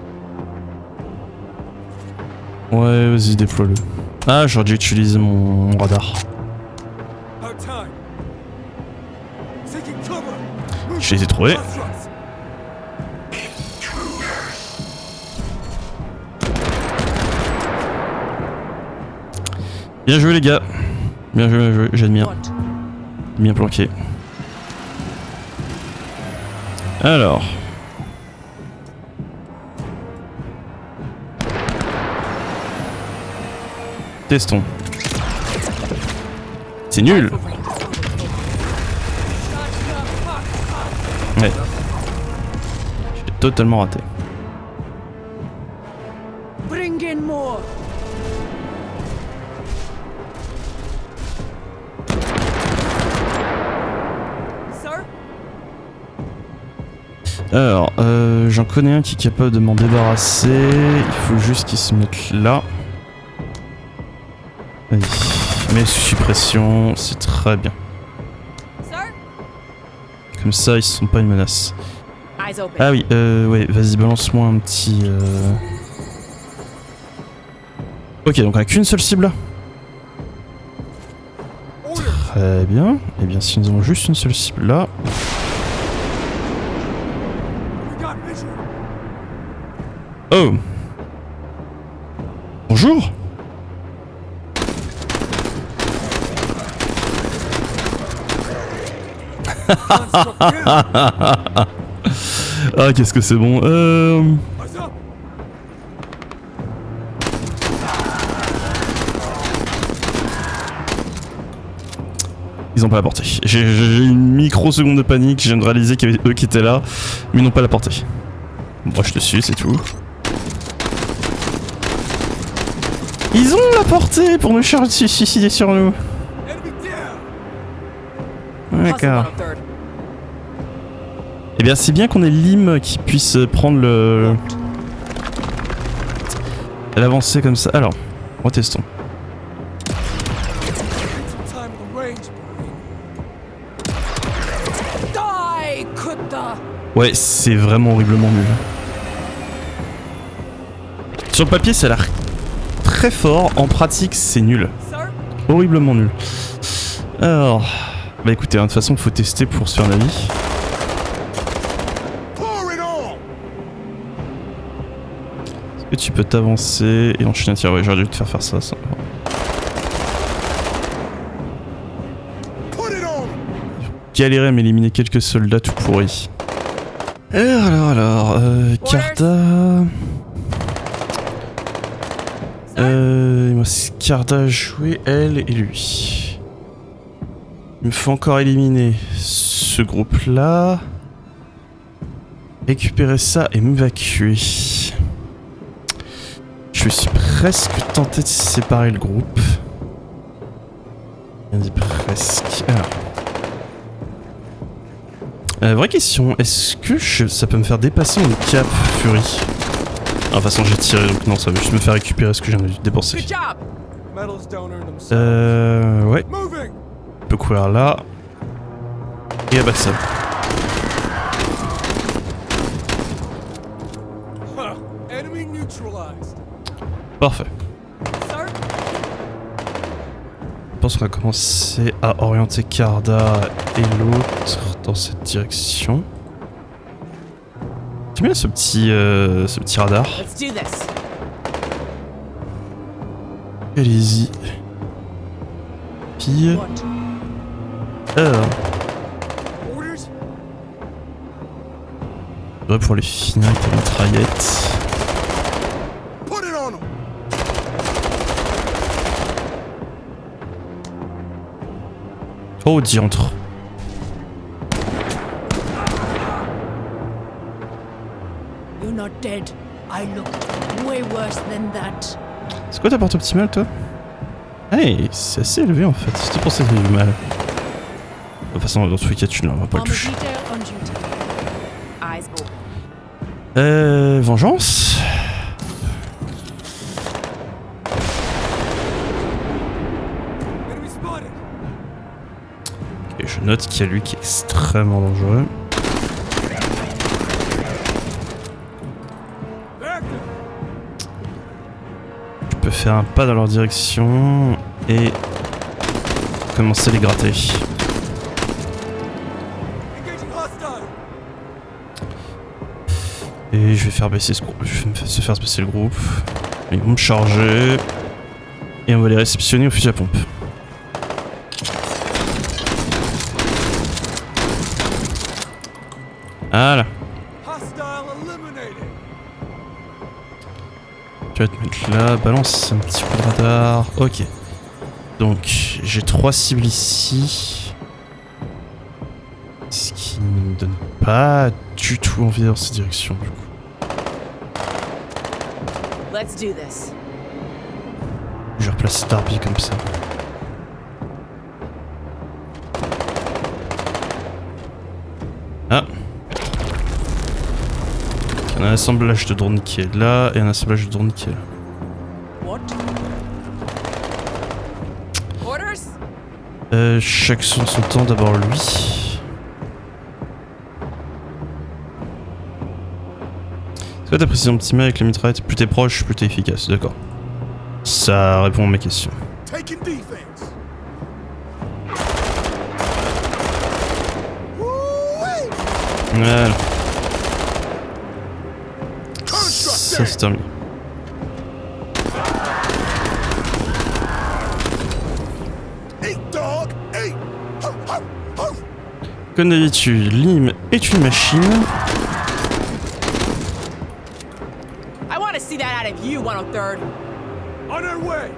Ouais, vas-y, déploie-le. Ah, j'aurais dû utiliser mon radar. About time. Taking cover. Je les ai trouvés. Constructs. Bien joué, les gars. Bien joué, j'admire. What? Bien planqué. Alors. Testons. C'est nul. Ouais. J'ai totalement raté. Bring in more. Sir, Alors, j'en connais un qui est capable de m'en débarrasser. Il faut juste qu'il se mette là. Vas-y. Mais sous suppression, c'est très bien. sir. Comme ça, ils sont pas une menace. Eyes open. Ah oui, ouais, vas-y, balance-moi un petit... Ok, donc on a qu'une seule cible là. Très bien. Eh bien, si nous avons juste une seule cible là... We got vision. Oh! Bonjour! Construct down. Ah, qu'est-ce que c'est bon. Eyes up. Ils ont pas la portée. J'ai une microseconde de panique, je viens de réaliser qu'il y avait eux qui étaient là, mais ils n'ont pas la portée. Moi je te suis, c'est tout. Ils ont la portée pour nous suicider sur nous. Enemy down. Hustle D'accord. on a third. Eh bien c'est bien qu'on ait Lim qui puisse prendre l'avancée comme ça. Alors, retestons. Some time on the range, Marine. Die, Kutta. Ouais, c'est vraiment horriblement nul. Sur le papier ça a l'air très fort, en pratique c'est nul. Sir, Horriblement nul. Alors, bah écoutez, hein, de toute façon faut tester pour se faire la vie. Pour it all. Est-ce que tu peux t'avancer et enchaîner un tir? Ouais, j'aurais dû te faire ça. Put it on. Galérer à m'éliminer quelques soldats tout pourris. Alors, Carda... il me reste Carda à jouer, elle et lui. Il me faut encore éliminer ce groupe-là. Récupérer ça et m'évacuer. Je suis presque tenté de séparer le groupe. Bien dit presque. Alors. Vraie question, est-ce que ça peut me faire dépasser mon cap Fury? toute façon j'ai tiré donc non, ça va juste me faire récupérer ce que je viens de dépenser. Good job. Medals don't earn themselves. Ouais. Moving! On peut courir là. Et abattre ça. Enemy neutralized. Parfait. Sir? Je pense qu'on va commencer à orienter Carda et l'autre dans cette direction. J'aime bien ce petit radar. Let's do this. Allez-y. Puis... What? Alors, Orders? je devrais pouvoir les finir avec la mitraillette. Put it on them! Oh, diantre. You're not dead. I looked way worse than that. C'est quoi ta porte optimale, toi? Hey, c'est assez élevé en fait. C'était pour ça que j'ai du mal. De toute façon, dans tous les cas, tu ne vas pas le Bomber toucher. detail on duty. Eyes open. Vengeance. Enemy spotted! Et je note qu'il y a lui qui est extrêmement dangereux. Back them! Je peux faire un pas dans leur direction et commencer à les gratter. Engaging hostile! Et je vais faire baisser ce groupe. Je vais se faire baisser le groupe. Ils vont me charger. Et on va les réceptionner au fusil à pompe. Voilà. Hostile eliminated! Tu vas te mettre là, balance un petit coup de radar. Ok. Donc, j'ai 3 cibles ici. Ce qui ne me donne pas du tout envie dans cette direction, du coup. Let's do this. Je replace Darby comme ça. Ah. Il y a un assemblage de drones qui est là et un assemblage de drones qui est là. What? Orders? Chaque son temps, d'abord lui. C'est quoi ta précision optimale avec la mitraillette? Plus t'es proche, plus t'es efficace, d'accord. Ça répond à mes questions. Taking defense! Woo-wee! Voilà, Construct ça there! c'est terminé. Eat, dog! Eat! Ho, ho, ho! Comme d'habitude, Lim est une machine. I want to see that out of you, 103rd. On our way!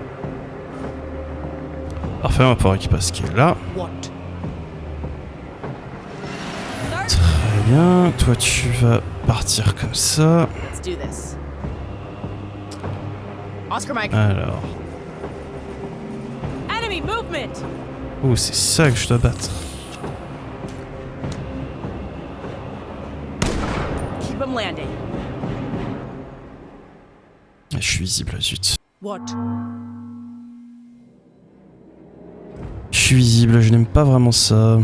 Parfait, on va pouvoir récupérer ce qui est là. What? Très bien, toi tu vas partir comme ça. Let's do this. Oscar Mike. Alors, Enemy movement! oh c'est ça que je dois battre. Keep him landing. Je suis visible là, zut. What? Je suis visible, je n'aime pas vraiment ça.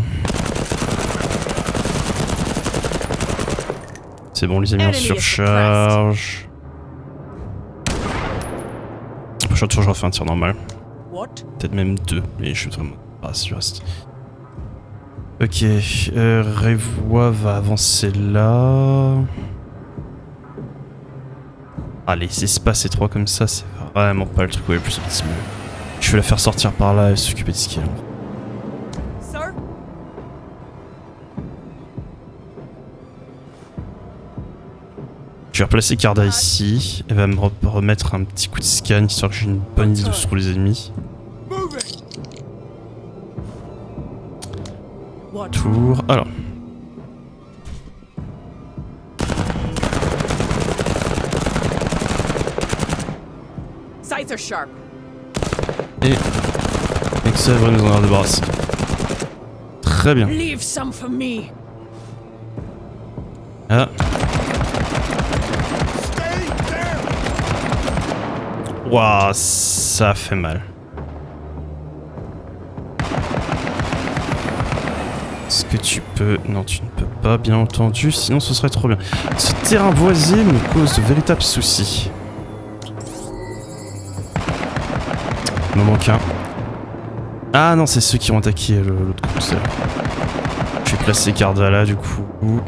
C'est bon, les amis, on Enemy is surcharge. La prochaine tour, je refais un tir normal. What? Peut-être même 2, mais je suis vraiment pas sûr. Ok, Revois va avancer là. Ah, les espaces étroits comme ça, c'est vraiment pas le truc où il est le plus optimal. Je vais la faire sortir par là et s'occuper de ce qu'il y a. Sir? Je vais replacer Carda ici. Elle va me remettre un petit coup de scan histoire que j'ai une bonne idée de où se trouvent les ennemis. Moving! What? Tour. Alors. Sights are sharp. Et. Avec ça, elle va nous en avoir débarrassé. Très bien. Leave some for me. Ah. Stay down! Waouh, ça fait mal. Est-ce que tu peux... Non, tu ne peux pas, bien entendu, sinon ce serait trop bien. Ce terrain boisé me cause de véritables soucis. Il m'en manque un. Ah non, c'est ceux qui ont attaqué l'autre coup. Je vais placer Cardvala du coup.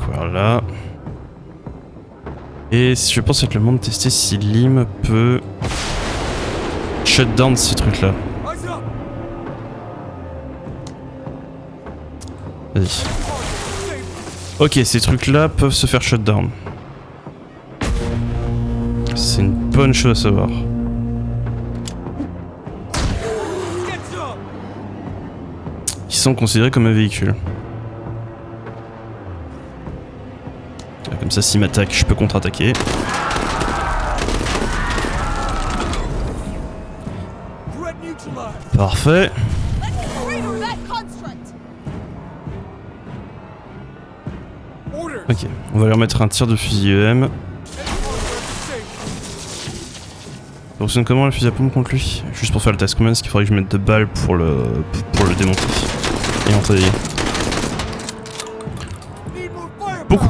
Voilà. Et je pense être le moment de tester si Lim peut shut down ces trucs là. Vas-y. Ok, ces trucs là peuvent se faire shut down. C'est une bonne chose à savoir. Ils sont considérés comme un véhicule. Comme ça, s'il m'attaque, je peux contre-attaquer. Parfait. Ok, on va lui remettre un tir de fusil EM. Ça fonctionne comment le fusil à pompe contre lui? Juste pour faire le test, combien est-ce qu'il faudrait que je mette de balles pour le démonter et entailler? Beaucoup.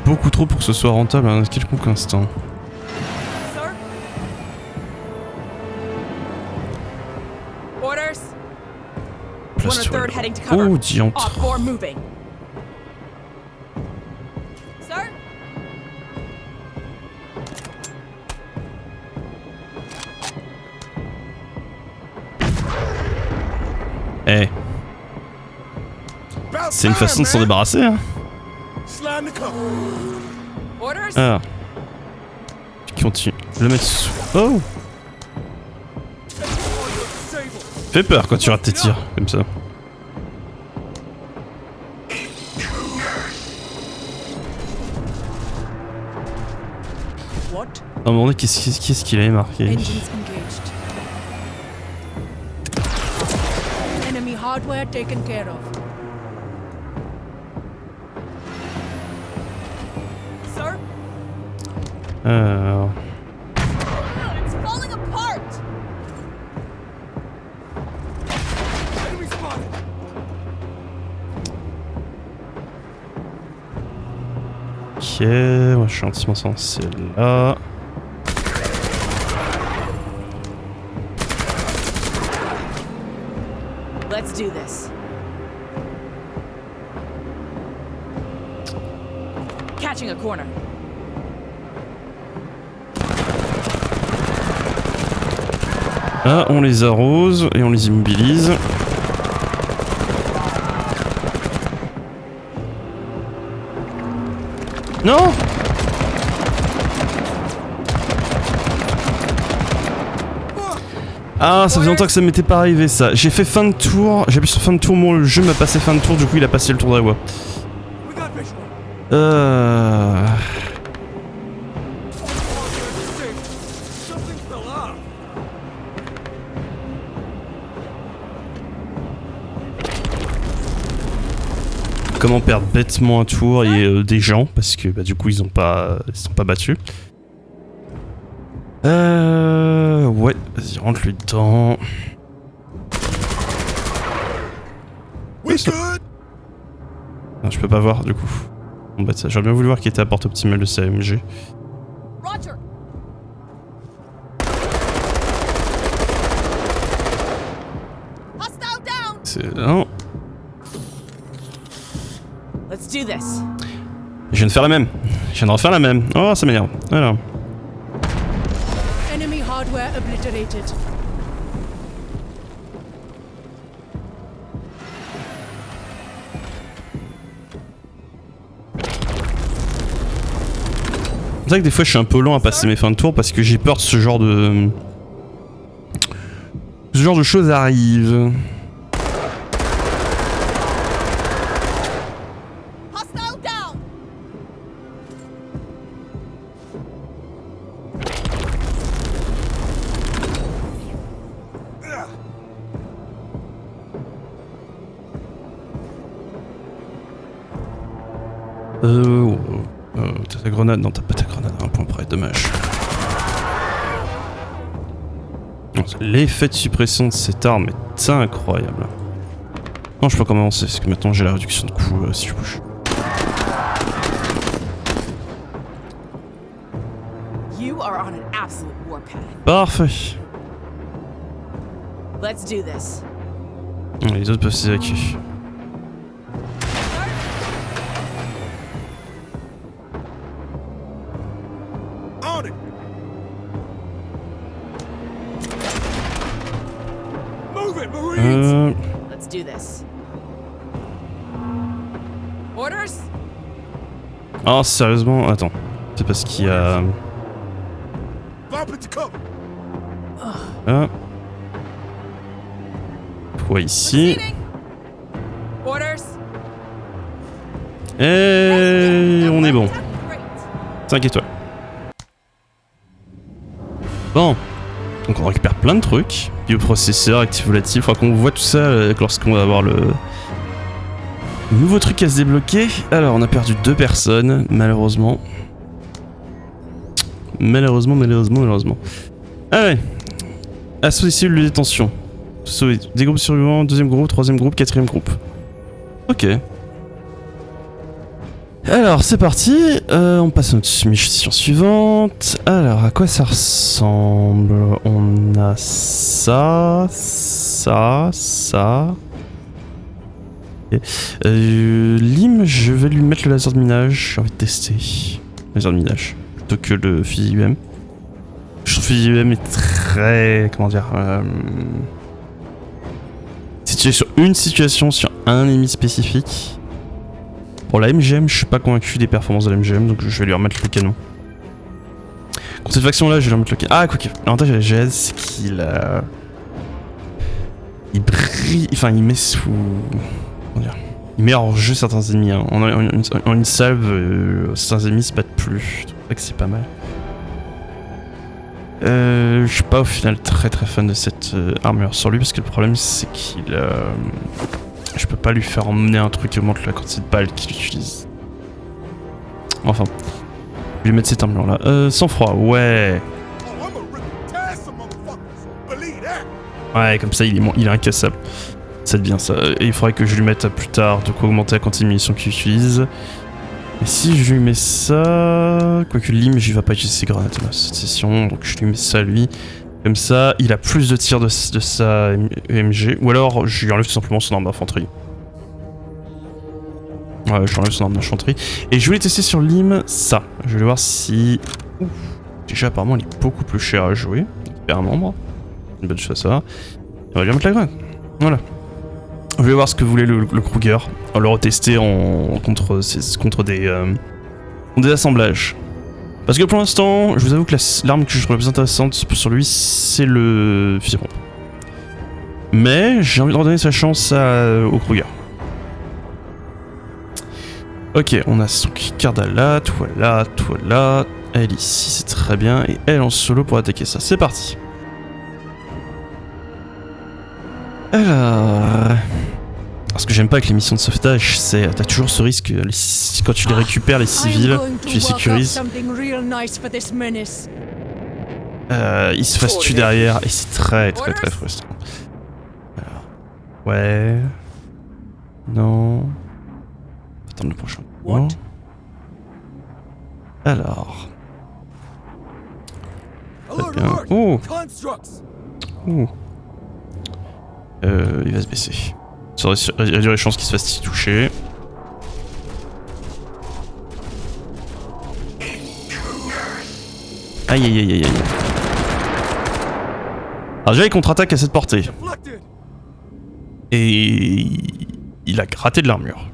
Beaucoup trop pour que ce soit rentable à un quelconque instant. Place-toi là. Oh, diantre. Eh. C'est une façon de s'en débarrasser, hein. Ah. Tu continues. Le mec sous. Oh. Fais peur quand tu rates tes tirs, comme ça. À un moment donné, qu'est-ce qu'il avait marqué? Enemy hardware taken care of. Sir? Alors... It's falling apart. Enemy spotted. Ok, moi je suis gentiment censé là. Let's do this. Catching a corner. Là, on les arrose et on les immobilise. Non! Ah, ça faisait longtemps que ça m'était pas arrivé ça. J'ai fait fin de tour, j'ai appuyé sur fin de tour, le jeu m'a passé fin de tour, du coup il a passé le tour de la voie. Comment perdre bêtement un tour et des gens, parce que bah, du coup ils sont pas battus. Ouais, vas-y, rentre-lui dedans. Non, je peux pas voir du coup. Bon bah ça, j'aurais bien voulu voir qui était à porte optimale de sa AMG. C'est... Non. Let's do this. Je viens de faire la même. Je viens de refaire la même. Oh, ça m'énerve. Voilà. Enemy hardware obliterated. C'est vrai que des fois je suis un peu lent à passer mes fins de tour parce que j'ai peur de ce genre de... Ce genre de choses arrivent. T'as ta grenade? Non, t'as pas ta grenade à un point près, dommage. L'effet de suppression de cette arme est incroyable. Non, je peux comment avancer, parce que maintenant j'ai la réduction de coups si je bouge. You are on an absolute warpath. Parfait. Let's do this. Les autres peuvent s'évacuer. On it. Move it, Marines. Let's do this. Orders? Ah, sérieusement? Attends. C'est parce qu'il y a... Bump into cover. Ah. Toi ici. Orders? Et on est bon. 5 étoiles. Bon. Donc on récupère plein de trucs. Bioprocesseur, actif volatile. Faudra qu'on voit tout ça lorsqu'on va avoir le nouveau truc à se débloquer. Alors on a perdu 2 personnes, malheureusement. Malheureusement. Allez. Assaut des cellules de détention. Sauver des groupes survivants, 2e groupe, 3e groupe, 4e groupe. Ok. Alors c'est parti, on passe à notre mission suivante. Alors à quoi ça ressemble? On a ça. Okay. Lim, je vais lui mettre le laser de minage, j'ai envie de tester. Laser de minage, plutôt que le fusil UM. Je trouve que le fusil UM est très... comment dire... situé sur une situation, sur un ennemi spécifique. Pour la MGM, je suis pas convaincu des performances de la MGM, donc je vais lui remettre le canon. Contre cette faction là, je vais lui remettre le canon. Ah, quoi que. L'avantage de la GS, c'est qu'il il brille. Enfin, il met sous. Comment dire? Il met hors jeu certains ennemis. Hein. En une salve, certains ennemis se battent plus. C'est pour ça que c'est pas mal. Je suis pas au final très fan de cette armure sur lui parce que le problème c'est qu'il. Je peux pas lui faire emmener un truc qui augmente la quantité de balles qu'il utilise. Enfin. Je vais lui mettre cette armure là. Sang froid, ouais. Ouais, comme ça il est incassable. C'est bien ça. Et il faudrait que je lui mette à plus tard de quoi augmenter la quantité de munitions qu'il utilise. Et si je lui mets ça... Quoique Lim, j'y vais pas utiliser ses grenades dans cette session, donc je lui mets ça lui. Comme ça, il a plus de tirs de sa EMG. Ou alors, je lui enlève tout simplement son arme d'infanterie. Ouais, je lui enlève son arme d'infanterie. Et je voulais tester sur Lim ça. Je vais voir si... Ouf. Déjà, apparemment, il est beaucoup plus cher à jouer. Il perd un membre. Une bonne chose à ça. On va lui remettre la grenade. Voilà. Je vais voir ce que voulait le Kruger. On va le retester contre des assemblages. Parce que pour l'instant, je vous avoue que l'arme que je trouve la plus intéressante sur lui, c'est le fusil à pompe. Mais j'ai envie de redonner sa chance au Kruger. Ok, on a son Kikarda là, toi là, toi là. Elle ici, c'est très bien. Et elle en solo pour attaquer ça. C'est parti. Alors... Ce que j'aime pas avec les missions de sauvetage, c'est t'as toujours ce risque, quand tu les récupères, les civils, tu les sécurises. Ils se fassent tuer derrière et c'est très frustrant. Alors, ouais... Non... Attends le prochain. Non. Alors... Très bien. Oh. Oh. Il va se baisser. Ça réduit les chances qu'il se fasse toucher. Aïe aïe aïe aïe aïe. Alors déjà il contre-attaque à cette portée. Et il a raté de l'armure.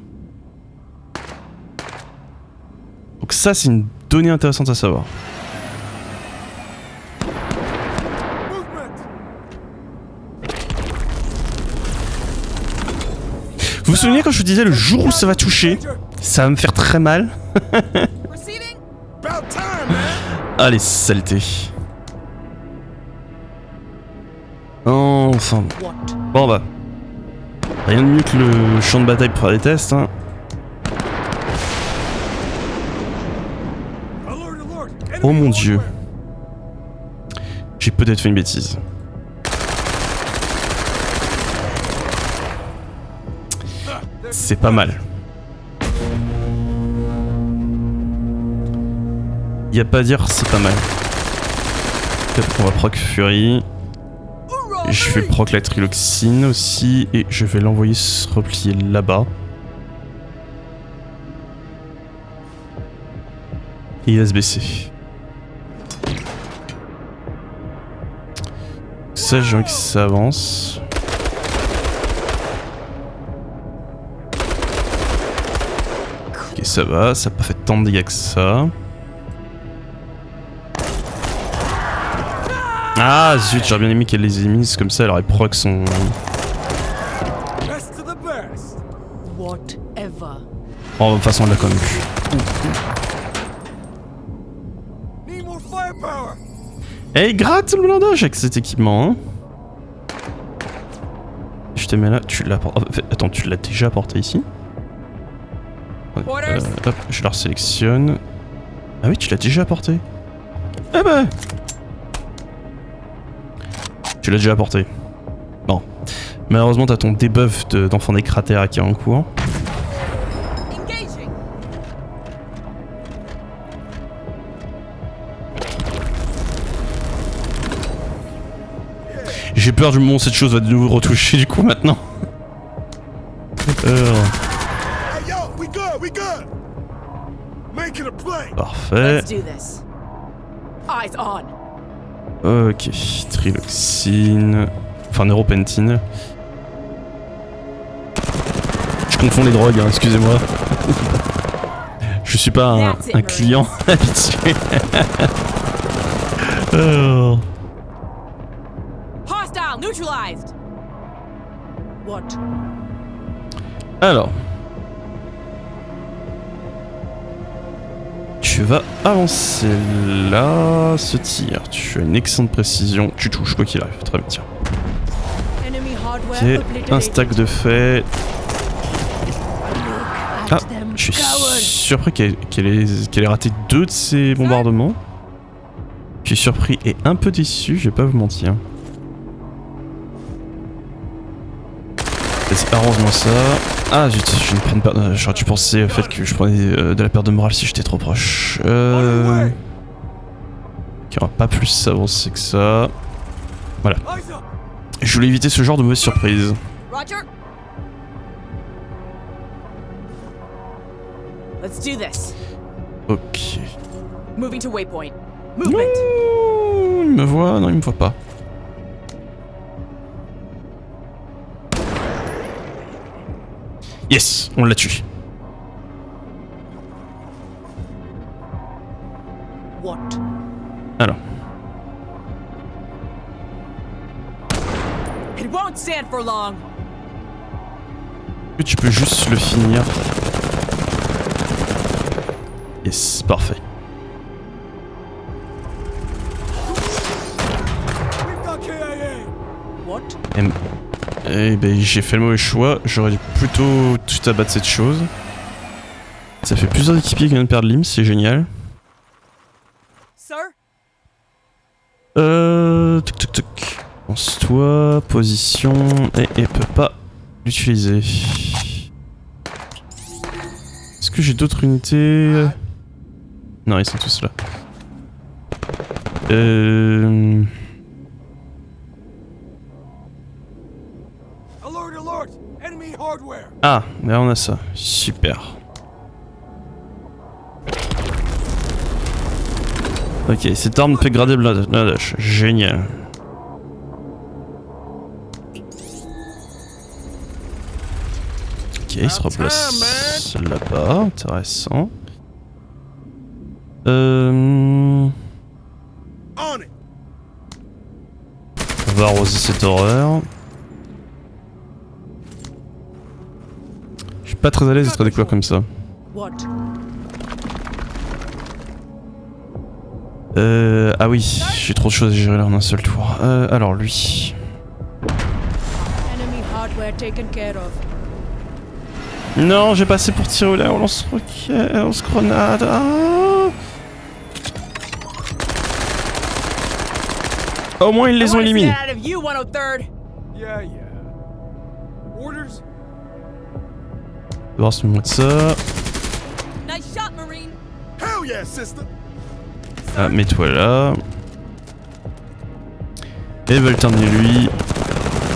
Donc ça c'est une donnée intéressante à savoir. Vous vous souvenez quand je vous disais le jour où ça va toucher, ça va me faire très mal. Allez, saleté. Enfin. Bon bah. Rien de mieux que le champ de bataille pour faire des tests, hein. Oh mon dieu. J'ai peut-être fait une bêtise. C'est pas mal. Y a pas à dire, c'est pas mal. Peut-être qu'on va proc Fury. Je vais proc la Triloxine aussi. Et je vais l'envoyer se replier là-bas. Et il va se baisser. Ça, j'ai envie que ça avance. Ok, ça va. Ça n'a pas fait tant de dégâts que ça. Ah zut, j'aurais bien aimé qu'elle les émise comme ça, elle aurait proc son... Whatever. Oh, de toute façon, on l'a quand même vu. Hey, gratte le blindage avec cet équipement, hein. Je te mets là, tu l'as... Attends, tu l'as déjà porté ici? Hop, je la resélectionne. Ah oui, tu l'as déjà porté. Ah bah... Tu l'as déjà apporté. Bon. Malheureusement, t'as ton debuff d'enfant des cratères qui est en cours. J'ai peur du moment où cette chose va de nouveau retoucher du coup maintenant. Parfait. Ok, Triloxine... Enfin, Neuropentine. Je confonds les drogues, hein, excusez-moi. Je suis pas un client habitué. Oh. Alors... Tu vas avancer là, ce tir. Tu as une excellente précision. Tu touches quoi qu'il arrive. Très bien, tiens. Ok, un stack de fait. Ah, je suis surpris qu'elle ait raté 2 de ses bombardements. Je suis surpris et un peu déçu, je vais pas vous mentir. Arrange-moi ça. Ah zut, je ne prends pas. J'aurais dû penser au fait que je prenais de la perte de morale si j'étais trop proche. Ok, on va pas plus avancer que ça. Voilà. Je voulais éviter ce genre de mauvaise surprise. Ok. Ouh, il me voit? Non, il me voit pas. Yes, on l'a tué. What? Alors. It won't stand for long. Tu peux juste le finir. Yes, parfait. What? Eh ben j'ai fait le mauvais choix, j'aurais dû plutôt tout abattre cette chose. Ça fait plusieurs équipiers qui viennent de perdre l'IM, c'est génial. Sir? Toc toc toc. Pense-toi, position, et peut pas l'utiliser. Est-ce que j'ai d'autres unités? Non, ils sont tous là. Ah, là on a ça. Super. Ok, cette arme peut grader le blindage. Génial. Ok, il se replace là-bas. Intéressant. On va arroser cette horreur. Je suis pas très à l'aise d'être avec quoi comme ça. Ah oui, j'ai trop de choses à gérer là en un seul tour. Alors lui. Non, j'ai passé pour tirer là, on lance-roquette, on lance-grenade. Ah Au moins, ils I les ont wanna see éliminés. that out of you, 103rd. Yeah, yeah. Orders? On va voir ce moment de ça. Nice shot, Marine. Hell yeah, sister. Ah, mets-toi là. Et va alterner lui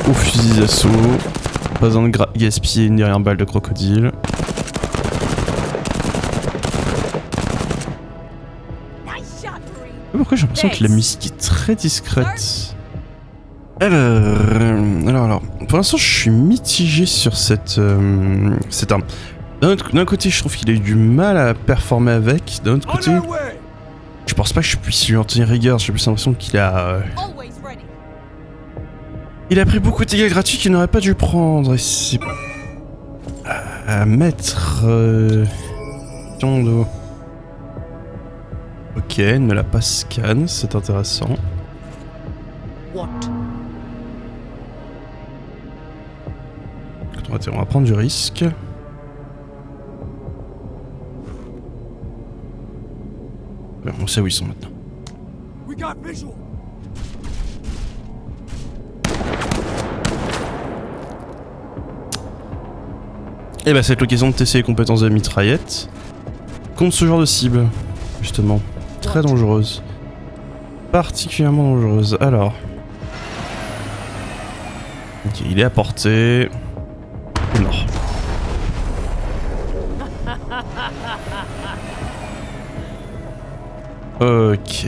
au fusil d'assaut. Pas besoin de gaspiller une dernière balle de crocodile. Nice shot, Marine. Pourquoi j'ai l'impression que la musique est très discrète. Alors, pour l'instant je suis mitigé sur cette arme. D'un côté je trouve qu'il a eu du mal à performer avec, d'un autre On côté our way. je pense pas que je puisse lui en tenir rigueur, j'ai plus l'impression qu'il a... Always ready. Il a pris beaucoup de dégâts gratuits qu'il n'aurait pas dû prendre, et c'est... à mettre... Ton dos. Ok, elle ne l'a pas scan, c'est intéressant. What? On va prendre du risque. Ouais, on sait où ils sont maintenant. We got visual. Et bah, c'est l'occasion de tester les compétences de mitraillette contre ce genre de cible, justement. Très dangereuse. Particulièrement dangereuse. Alors. Ok, il est à portée. Il est mort. Ok.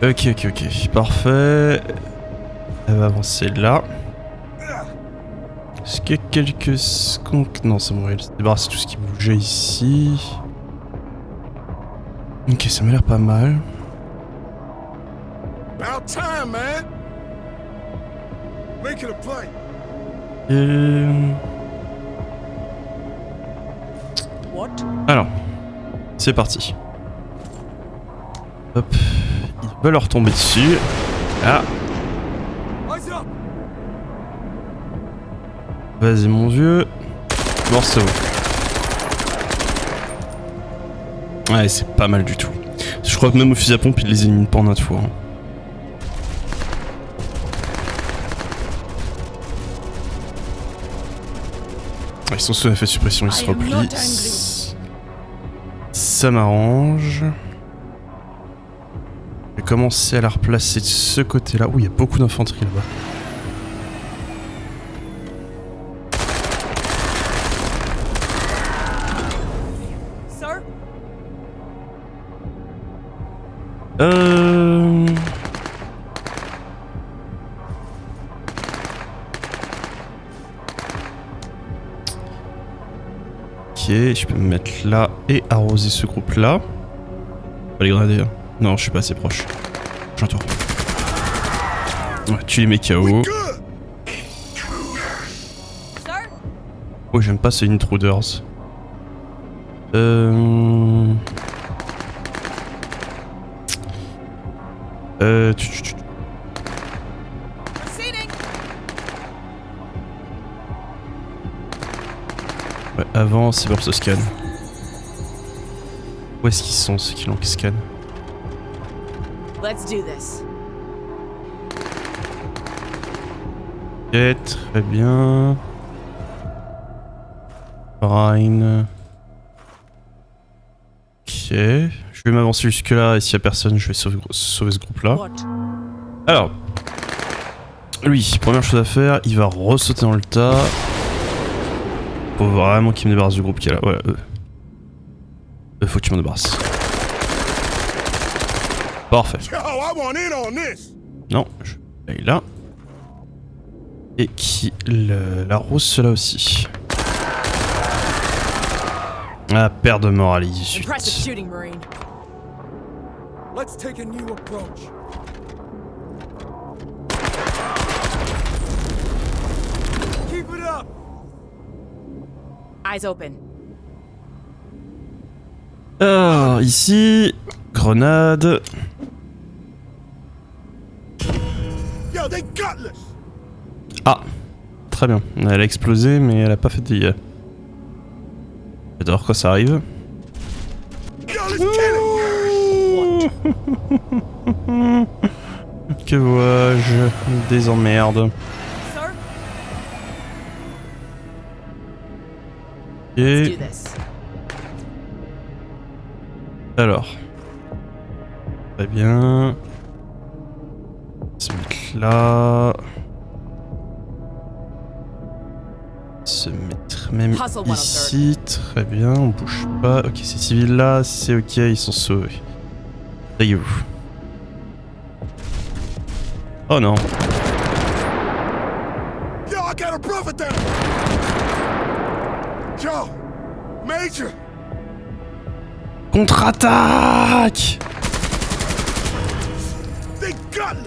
Ok. Parfait. Elle va avancer là. Est-ce qu'il y a quelques skunks? Non, c'est bon, elle s'est débarrassée de tout ce qui bougeait ici. Ok, ça m'a l'air pas mal. About time, man. Make it a play. What? Alors, c'est parti. Hop, il va leur tomber dessus. Ah, Eyes up. vas-y mon vieux. Morceau. Ouais, c'est pas mal du tout. Je crois que même au fusil à pompe, il les élimine pas en un tour. Hein. Ils sont sous effet de suppression, ils se I am not replient. angry. Ça m'arrange. Je vais commencer à la replacer de ce côté-là. Ouh, il y a beaucoup d'infanterie là-bas. Sir? Ok, je peux me mettre là et arroser ce groupe-là. Pas les grenadiers. Non, je suis pas assez proche. J'entends. Ouais, tu les mets KO. Good. Sir? Oh, j'aime pas ces intruders. Proceeding. Ouais, avant, c'est pour ce scan. Où est-ce qu'ils sont ceux qui l'ont scan? Let's do this. Ok, très bien. Ryan. Ok. Je vais m'avancer jusque là et s'il y a personne, je vais sauver ce groupe là. What? Alors. Lui, première chose à faire, il va ressauter dans le tas. Faut vraiment qu'il me débarrasse du groupe qui est là. Voilà. Faut que tu m'en débarrasses. Parfait. Yo, I want in on this. Non, je vais là. Et qui l'arrose cela aussi. Ah, perte de morale, Impressive 18. shooting, Marine. Let's take a new approach. Keep it up. Eyes open. Alors, ici, grenade. Yo, they gutless. Ah, très bien. Elle a explosé, mais elle a pas fait de dégâts. J'adore quand ça arrive. Yo, let's kill it. Que vois-je? Des emmerdes. Sir, Ok. let's do this. Alors. Très bien. Se mettre là. Se mettre même Hustle, one of ici. Très bien, on bouge pas. Ok, ces civils là, c'est ok, ils sont sauvés. Taillez-vous. Oh non. Yo, I got a brother down. Yo, Major. Contre-attaque! They gutless.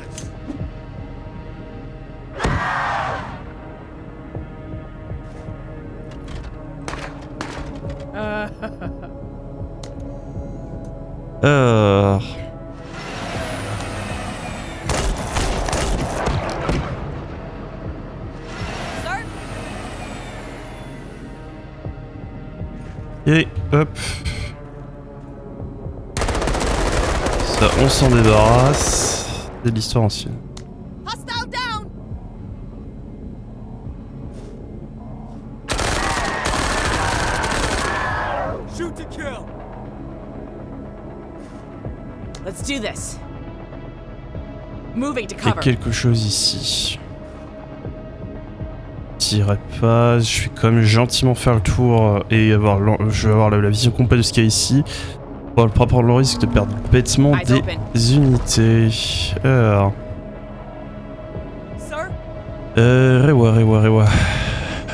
Euh... Sir, Et hop. Ça, on s'en débarrasse. C'est de l'histoire ancienne. hostile down. Shoot to kill. Let's do this. Moving to Il y a cover. quelque chose ici. J'irai pas, je vais quand même gentiment faire le tour et avoir je vais avoir la vision complète de ce qu'il y a ici. Pour pas prendre le risque de perdre bêtement Eyes open. des unités. Alors. Sir, Rewa.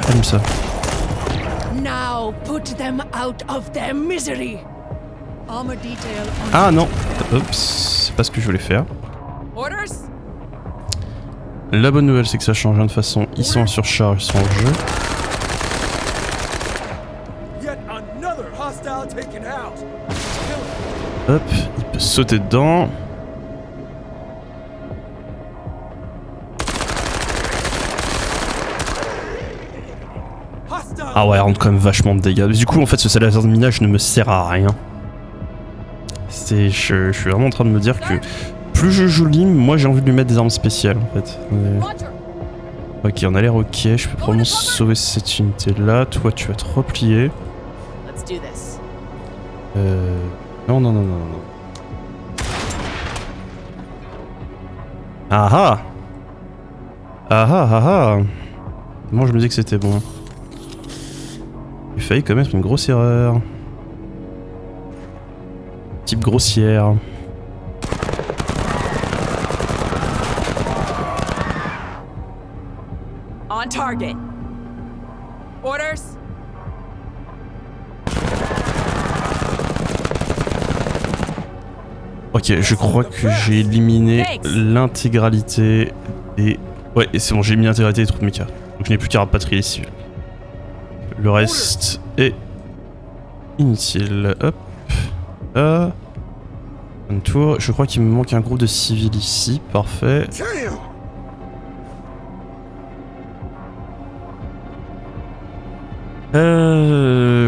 Allume ça. now put them out of their misery. Armor detail on Ah non. Oups, c'est pas ce que je voulais faire. orders. La bonne nouvelle, c'est que ça change de toute façon. Ils sont en surcharge, ils sont en jeu. Yet another hostile taken out. Hop, il peut sauter dedans. Hostile. Ah ouais, elle rentre quand même vachement de dégâts. Du coup, en fait, ce laser de minage ne me sert à rien. Je suis vraiment en train de me dire que plus je joue Lim, moi j'ai envie de lui mettre des armes spéciales en fait. Roger. Ok, on a l'air ok, je peux probablement sauver cette unité là. Toi, tu vas te replier. Let's do this. Non. Ah. Moi je me dis que c'était bon. J'ai failli commettre une grosse erreur. Type grossière. On target. Orders. Ok, je crois que j'ai éliminé l'intégralité des... Ouais, et c'est bon, j'ai éliminé l'intégralité des troupes méca. Donc je n'ai plus qu'à rapatrier les civils. Le reste est inutile. Hop. Là. Un tour. Je crois qu'il me manque un groupe de civils ici. Parfait. Damn.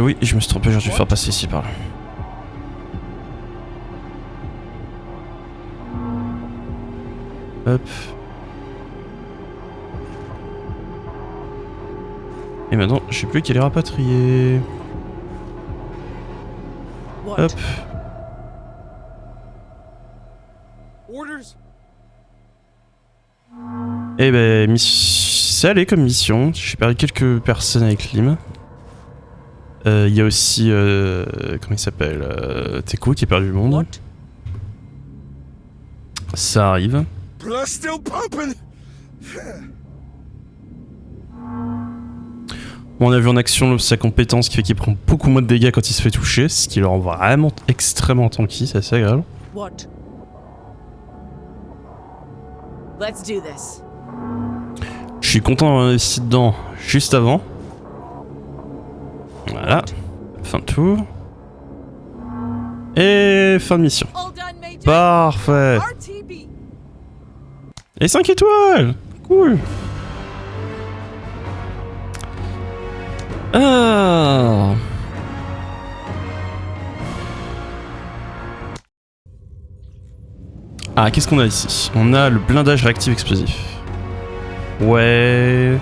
Oui, je me suis trompé, j'aurais dû faire passer ici par là. Hop. Et maintenant, je sais plus qu'elle est rapatriée. What? Hop. Orders. Eh ben, c'est allé comme mission. J'ai perdu quelques personnes avec Lim. Il y a aussi, comment il s'appelle, Teko qui a perdu le monde. What? Ça arrive. Blood still pumping. Bon, on a vu en action sa compétence qui fait qu'il prend beaucoup moins de dégâts quand il se fait toucher, ce qui le rend vraiment extrêmement tanky, c'est assez agréable. What? Let's do this. Je suis content d'avoir investi dedans juste avant. Voilà. Fin de tour. Et fin de mission. All done, Major. Parfait. RTB. Et 5 étoiles. Cool. Ah. Ah, qu'est-ce qu'on a ici? On a le blindage réactif explosif. Ouais...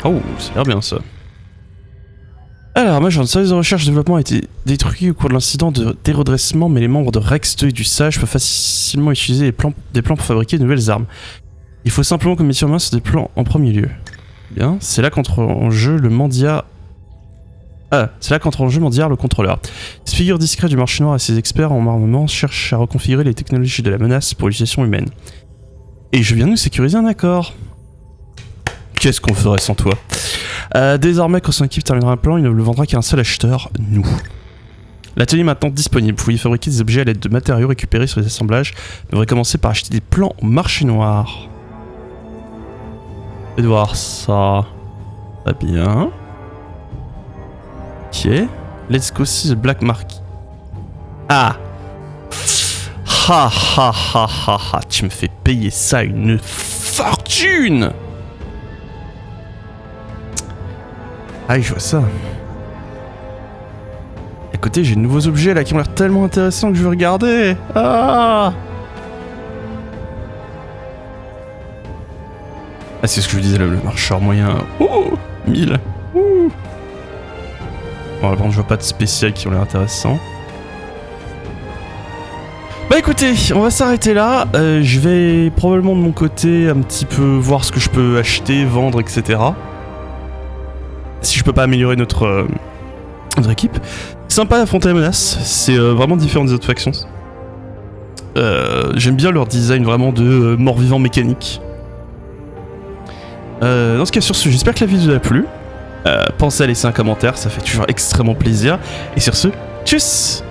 Oh, ça a l'air bien ça. Alors, moi, le service de recherche et développement a été détruit au cours de l'incident de déredressement, mais les membres de Rex 2 et du Sage peuvent facilement utiliser des plans pour fabriquer de nouvelles armes. Il faut simplement que sur main sur des plans en premier lieu. Bien, c'est là qu'entre en jeu le Mandia... Ah, c'est là qu'entre en jeu Mandiar, le contrôleur. Cette figure discrète du marché noir et ses experts en armement cherchent à reconfigurer les technologies de la menace pour l'utilisation humaine. Et je viens de nous sécuriser un accord. Qu'est-ce qu'on ferait sans toi? Désormais, quand son équipe terminera un plan, il ne le vendra qu'à un seul acheteur, nous. L'atelier est maintenant disponible. Vous pouvez fabriquer des objets à l'aide de matériaux récupérés sur les assemblages. Vous devrez commencer par acheter des plans au marché noir. Je vais voir ça. Très bien. Ok. Let's go see the black market. Ah! Ha ha ha ha ha. Tu me fais payer ça une fortune! Ah, je vois ça. À côté, j'ai de nouveaux objets là qui ont l'air tellement intéressants que je veux regarder. Ah! Ah, c'est ce que je disais, le marcheur moyen. Oh! 1000. Ouh! Bon, par contre, je vois pas de spécial qui ont l'air intéressants. Bah écoutez, on va s'arrêter là. Je vais probablement de mon côté un petit peu voir ce que je peux acheter, vendre, etc. Si je peux pas améliorer notre équipe. Sympa d'affronter la menace, c'est vraiment différent des autres factions. J'aime bien leur design vraiment de mort-vivant mécanique. Dans ce cas, sur ce, j'espère que la vidéo vous a plu. Pensez à laisser un commentaire, ça fait toujours extrêmement plaisir. Et sur ce, tchuss!